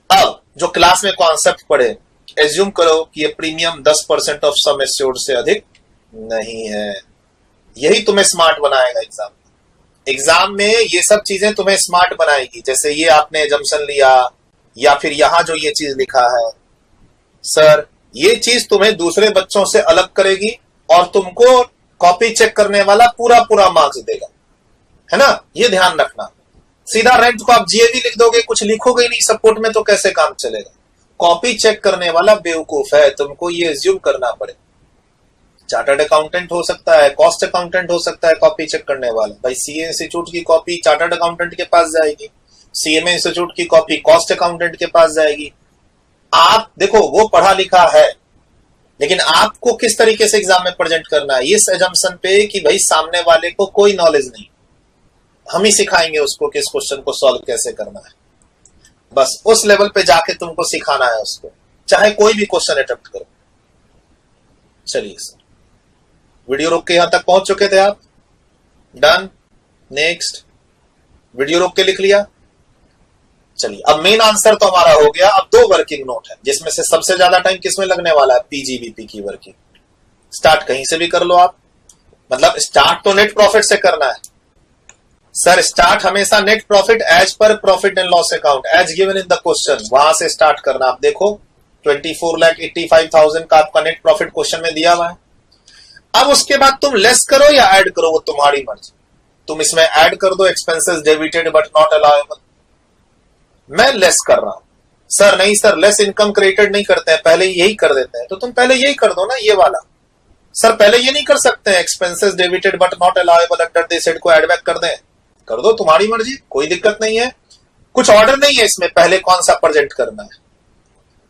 अब जो क्लास में कॉन्सेप्ट पढ़े, एज्यूम करो कि ये प्रीमियम 10% ऑफ सम एश्योर्ड से अधिक नहीं है। यही तुम्हें स्मार्ट बनाएगा एग्जाम में ये सब चीजें तुम्हें स्मार्ट बनाएगी। जैसे ये आपने एजम्पशन लिया, या फिर यहां जो ये चीज लिखा है, सर ये चीज तुम्हें दूसरे बच्चों से अलग करेगी और तुमको कॉपी चेक करने वाला पूरा पूरा मार्क्स देगा, है ना? ये ध्यान रखना। सीधा रेंट को आप GAV लिख दोगे, कुछ लिखोगे ही नहीं सपोर्ट में, तो कैसे काम चलेगा? कॉपी चेक करने वाला बेवकूफ है, तुमको ये एज्यूम करना पड़ेगा। चार्टर्ड अकाउंटेंट हो सकता है, कॉस्ट अकाउंटेंट हो सकता है कॉपी चेक करने वाला। भाई CA इंस्टीट्यूट की कॉपी चार्टर्ड अकाउंटेंट के पास जाएगी, CMA इंस्टीट्यूट की कॉपी कॉस्ट अकाउंटेंट के पास जाएगी। आप देखो वो पढ़ा लिखा है, लेकिन आपको किस तरीके से एग्जाम में प्रेजेंट करना है, इस एजम्पशन पे कि भाई सामने वाले को कोई नॉलेज नहीं, हम ही सिखाएंगे उसको कि इस क्वेश्चन को सॉल्व कैसे करना है। बस उस लेवल पे जाके तुमको सिखाना है उसको, चाहे कोई भी क्वेश्चन अटेम्प्ट करो। चलिए सर, वीडियो रोक के यहां तक पहुंच चुके थे आप? डन। नेक्स्ट। वीडियो रोक के लिख लिया? चलिए, अब मेन आंसर तो हमारा हो गया। अब 2 वर्किंग नोट है, जिसमें से सबसे ज्यादा टाइम किसमें लगने वाला है? PGBP की वर्किंग। स्टार्ट कहीं से भी कर लो आप, मतलब स्टार्ट तो नेट प्रॉफिट से करना है सर। स्टार्ट हमेशा net profit as per profit and loss account as given in the question, वहां से स्टार्ट करना। आप देखो 24,85,000 का आपका नेट प्रॉफिट क्वेश्चन में दिया हुआ है। अब उसके बाद तुम लेस करो या ऐड करो, वो तुम्हारी मर्जी। तुम इसमें ऐड कर दो expenses debited but not allowable. मैं लेस कर रहा हूं सर। नहीं सर, लेस इनकम क्रेडिटेड नहीं करते हैं, पहले यही कर देते हैं। तो तुम पहले यही कर दो ना, ये वाला। सर पहले ये नहीं कर सकते हैं, expenses debited but not allowable under this head को एड बैक कर दें? कर दो, तुम्हारी मर्जी, कोई दिक्कत नहीं है। कुछ ऑर्डर नहीं है इसमें, पहले कौन सा प्रेजेंट करना है।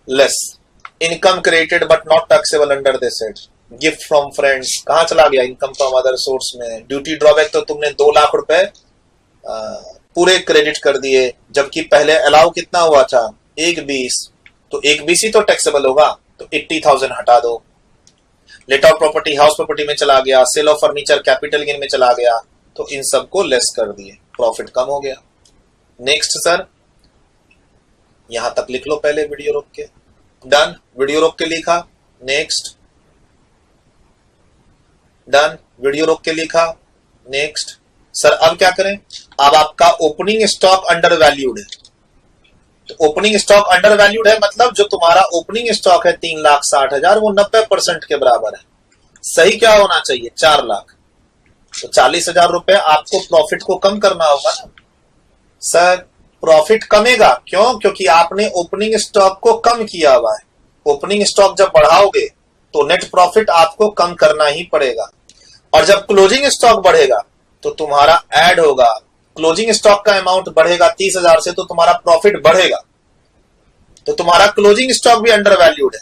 Less income credited but not taxable under this head. Gift from friends कहां चला गया? इनकम फ्रॉम अदर सोर्स में। ड्यूटी ड्रॉबैक तो तुमने 2 लाख रुपए पूरे क्रेडिट कर दिए, जबकि पहले अलाउ कितना हुआ था? 1/20। तो 1/20 ही तो टैक्सेबल होगा, तो 80,000 हटा दो। Let out property house property में चला गया, sale of furniture capital gain में चला गया, तो इन सबको लेस कर दिए, प्रॉफिट कम हो गया। नेक्स्ट सर, यहां तक लिख लो पहले वीडियो रोक के। डन। वीडियो रोक के लिखा। नेक्स्ट। डन। वीडियो रोक के लिखा। नेक्स्ट। सर अब क्या करें? अब आपका ओपनिंग स्टॉक अंडर वैल्यूड है। तो ओपनिंग स्टॉक अंडर वैल्यूड है, मतलब जो तुम्हारा ओपनिंग स्टॉक है 3,60,000, वो 90% के बराबर है। सही क्या होना चाहिए? 4 लाख। तो 40,000 रुपए आपको प्रॉफिट को कम करना होगा ना सर। प्रॉफिट कमेगा क्यों? क्योंकि आपने ओपनिंग स्टॉक को कम किया हुआ है। ओपनिंग स्टॉक जब बढ़ाओगे तो नेट प्रॉफिट आपको कम करना ही पड़ेगा, और जब क्लोजिंग स्टॉक बढ़ेगा तो तुम्हारा ऐड होगा। क्लोजिंग स्टॉक का अमाउंट बढ़ेगा 30,000 से, तो तुम्हारा प्रॉफिट बढ़ेगा। तो तुम्हारा क्लोजिंग स्टॉक भी अंडर वैल्यूड है।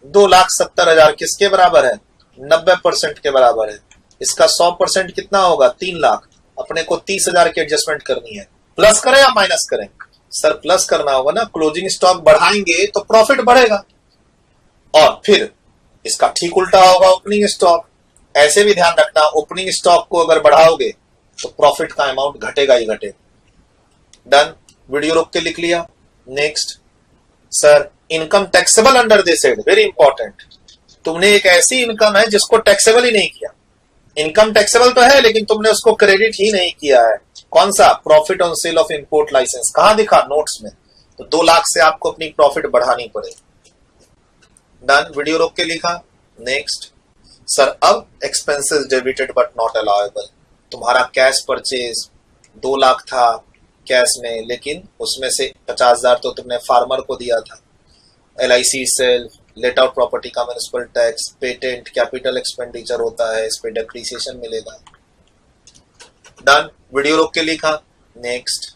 2,70,000 किसके बराबर है? 90% के बराबर है। इसका 100% कितना होगा? 3 लाख। अपने को 30,000 की एडजस्टमेंट करनी है। प्लस करें या माइनस करें? सर प्लस करना होगा ना, क्लोजिंग स्टॉक बढ़ाएंगे तो प्रॉफिट बढ़ेगा, और फिर इसका ठीक उल्टा होगा ओपनिंग स्टॉक। ऐसे भी ध्यान रखना, ओपनिंग स्टॉक को अगर बढ़ाओगे तो प्रॉफिट का अमाउंट घटेगा ही घटेगा। डन। वीडियो रोक के लिख लिया। Next. Sir income taxable under this head, very important. तुमने एक ऐसी इनकम है जिसको टैक्सेबल ही नहीं किया। इनकम टैक्सेबल तो है, लेकिन तुमने उसको क्रेडिट ही नहीं किया है। कौन सा? Profit on sale of import license. कहां दिखा? नोट्स में। तो 2 लाख से आपको अपनी प्रॉफिट बढ़ानी पड़ेगी। डन। वीडियो रोक के लिखा। नेक्स्ट। सर अब expenses debited but not allowable. तुम्हारा कैश परचेज 2 लाख था कैश में, लेकिन उसमें से 50,000 तो तुमने फार्मर को दिया था। LIC self, let out property का municipal tax, patent, capital expenditure होता है, इस पे डेप्रिसिएशन मिलेगा। डन। वीडियो रोक के लिखा। नेक्स्ट।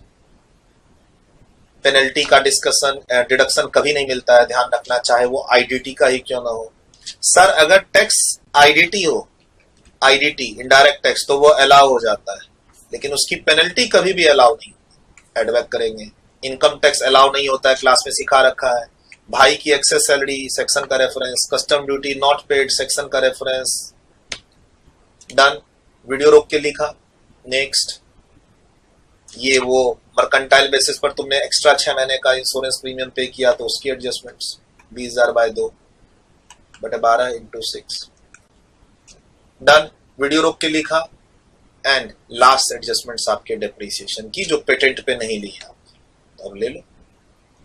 पेनल्टी का डिडक्शन कभी नहीं मिलता है, ध्यान रखना, चाहे वो IDT का ही क्यों ना हो। सर अगर टैक्स IDT हो, IDT इनडायरेक्ट टैक्स, तो वो अलाउ हो जाता है, लेकिन उसकी पेनल्टी कभी भी अलाउ नहीं, एडबैक करेंगे। इनकम टैक्स अलाउ नहीं होता है, क्लास में सिखा रखा है। भाई की एक्सेस सैलरी सेक्शन का reference, custom duty not paid section का रेफरेंस। डन, वीडियो रोक के लिखा। नेक्स्ट, ये वो मर्केंटाइल बेसिस पर तुमने एक्स्ट्रा 6 महीने का इंश्योरेंस प्रीमियम पे किया तो उसकी एडजस्टमेंट्स 20,000 बाय 2 बटे 12 इंटू 6। डन, वीडियो रोक के लिखा। एंड लास्ट एडजस्टमेंट्स आपके डेप्रिसिएशन की जो पेटेंट पे नहीं ली है आप, तो अब ले लो।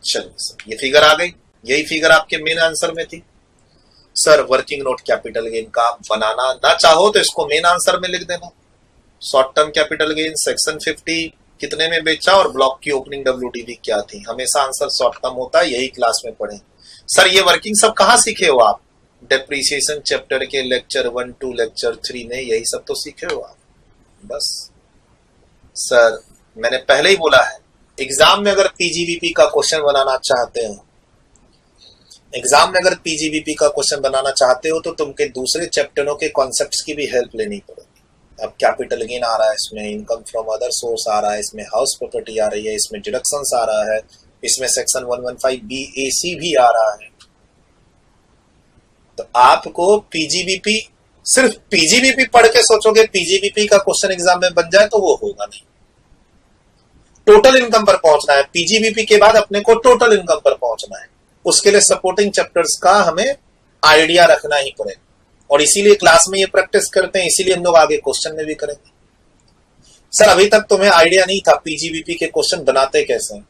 चलिए सर, ये फिगर आ गई, यही फिगर आपके मेन आंसर में थी। Sir working note capital gain का बनाना ना चाहो तो इसको मेन आंसर में लिख देना। Short term capital gain section 50 कितने में बेचा और ब्लॉक की ओपनिंग WDV क्या थी। हमेशा आंसर शॉर्ट टर्म होता है, यही क्लास में पढ़े। सर ये वर्किंग सब कहाँ सीखे हो आप? डेप्रिसिएशन चैप्टर के लेक्चर 1 2 लेक्चर 3 में यही सब तो सीखे हो आप। बस सर मैंने पहले ही बोला है, एग्जाम में अगर PGBP का क्वेश्चन बनाना चाहते हो, एग्जाम में अगर PGBP का क्वेश्चन बनाना चाहते हो तो तुमके दूसरे चैप्टरों के कॉन्सेप्ट्स की भी हेल्प लेनी पड़ेगी। अब कैपिटल गेन आ रहा है, इसमें इनकम फ्रॉम अदर सोर्स आ रहा है, इसमें हाउस प्रॉपर्टी आ रही है, इसमें डिडक्शंस आ रहा है, इसमें सेक्शन 115 BAC भी आ रहा है। तो आपको PGBP, सिर्फ PGBP पढ़ के सोचोगे PGBP का क्वेश्चन एग्जाम में बन जाए तो वो होगा नहीं। टोटल इनकम पर पहुंचना है, PGBP के बाद अपने को टोटल इनकम पर पहुंचना है। उसके लिए सपोर्टिंग चैप्टर्स का हमें आइडिया रखना ही पड़ेगा, और इसीलिए क्लास में ये प्रैक्टिस करते हैं, इसीलिए हम लोग आगे क्वेश्चन में भी करेंगे। सर अभी तक तुम्हें आइडिया नहीं था PGBP के क्वेश्चन बनाते कैसे हैं।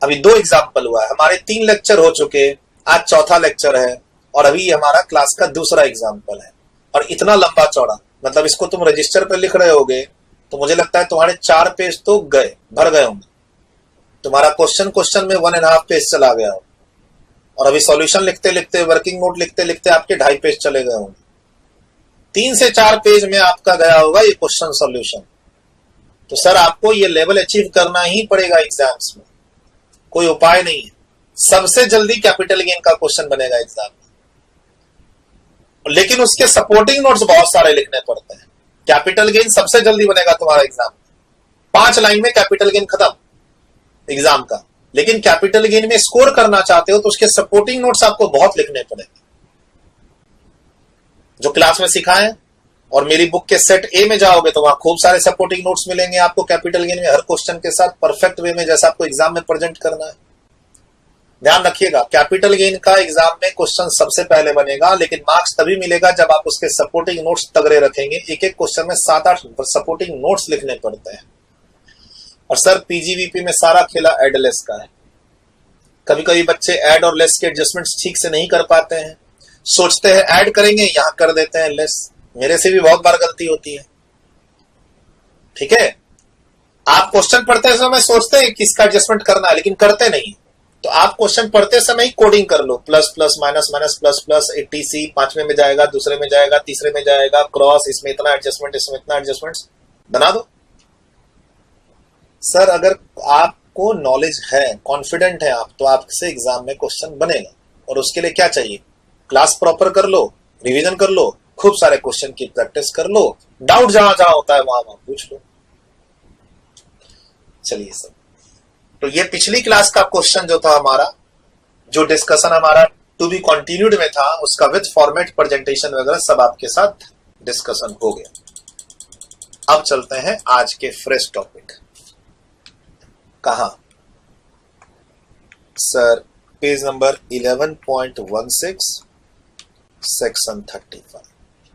अभी 2 एग्जाम्पल हुआ है, हमारे 3 लेक्चर हो चुके, आज चौथा लेक्चर है, और अभी हमारा क्लास का दूसरा एग्जाम्पल है। और इतना लंबा चौड़ा, मतलब इसको तुम रजिस्टर पर लिख रहे होगे तो मुझे लगता है तुम्हारे 4 पेज तो भर गए होंगे। तुम्हारा क्वेश्चन में 1.5 पेज चला गया हो, और अभी सॉल्यूशन लिखते लिखते, वर्किंग नोट लिखते लिखते आपके 2.5 पेज चले गए होंगे। 3 से 4 पेज में आपका गया होगा ये क्वेश्चन सॉल्यूशन। तो सर आपको ये लेवल अचीव करना ही पड़ेगा एग्जाम्स में, कोई उपाय नहीं है। सबसे जल्दी कैपिटल गेन का क्वेश्चन बनेगा एग्जाम में, लेकिन उसके सपोर्टिंग नोट्स बहुत सारे लिखने पड़ते हैं। कैपिटल गेन सबसे जल्दी बनेगा तुम्हारा एग्जाम में, 5 लाइन में कैपिटल गेन खत्म एग्जाम का। लेकिन कैपिटल गेन में स्कोर करना चाहते हो तो उसके सपोर्टिंग नोट्स आपको बहुत लिखने पड़ेंगे, जो क्लास में सिखाएं। और मेरी बुक के सेट ए में जाओगे तो वहां खूब सारे सपोर्टिंग नोट्स मिलेंगे आपको कैपिटल गेन में, हर क्वेश्चन के साथ परफेक्ट वे में, जैसा आपको एग्जाम में प्रेजेंट करना है। ध्यान रखिएगा, कैपिटल गेन का एग्जाम में क्वेश्चन सबसे पहले बनेगा, लेकिन मार्क्स तभी मिलेगा जब आप उसके सपोर्टिंग नोट्स तगड़े रखेंगे। एक एक क्वेश्चन में 7-8 सपोर्टिंग नोट्स लिखने पड़ते हैं। और सर PGBP में सारा खेला एड लेस का है। कभी कभी बच्चे ऐड और लेस के एडजस्टमेंट्स ठीक से नहीं कर पाते हैं, सोचते हैं ऐड करेंगे, यहां कर देते हैं लेस। मेरे से भी बहुत बार गलती होती है, ठीक है। आप क्वेश्चन पढ़ते समय सोचते हैं किसका एडजस्टमेंट करना है, लेकिन करते नहीं। तो आप क्वेश्चन पढ़ते समय ही कोडिंग कर लो, plus plus minus minus plus plus, 80C 5वें में जाएगा, दूसरे में जाएगा, तीसरे में जाएगा, क्रॉस, इसमें इतना एडजस्टमेंट, इसमें इतना एडजस्टमेंट, बना दो। सर अगर आपको नॉलेज है, कॉन्फिडेंट है आप, तो आपसे एग्जाम में क्वेश्चन बनेगा। और उसके लिए क्या चाहिए? क्लास प्रॉपर कर लो, रिवीजन कर लो, खूब सारे क्वेश्चन की प्रैक्टिस कर लो, डाउट जहां जहां होता है वहां पूछ लो। चलिए सर, तो ये पिछली क्लास का क्वेश्चन जो था हमारा, जो डिस्कशन हमारा टू बी कंटिन्यूड में था, उसका विद फॉर्मेट प्रेजेंटेशन वगैरह सब आपके साथ डिस्कशन हो गया। अब चलते हैं आज के फ्रेश टॉपिक। कहा सर? Page number 11.16 section 35।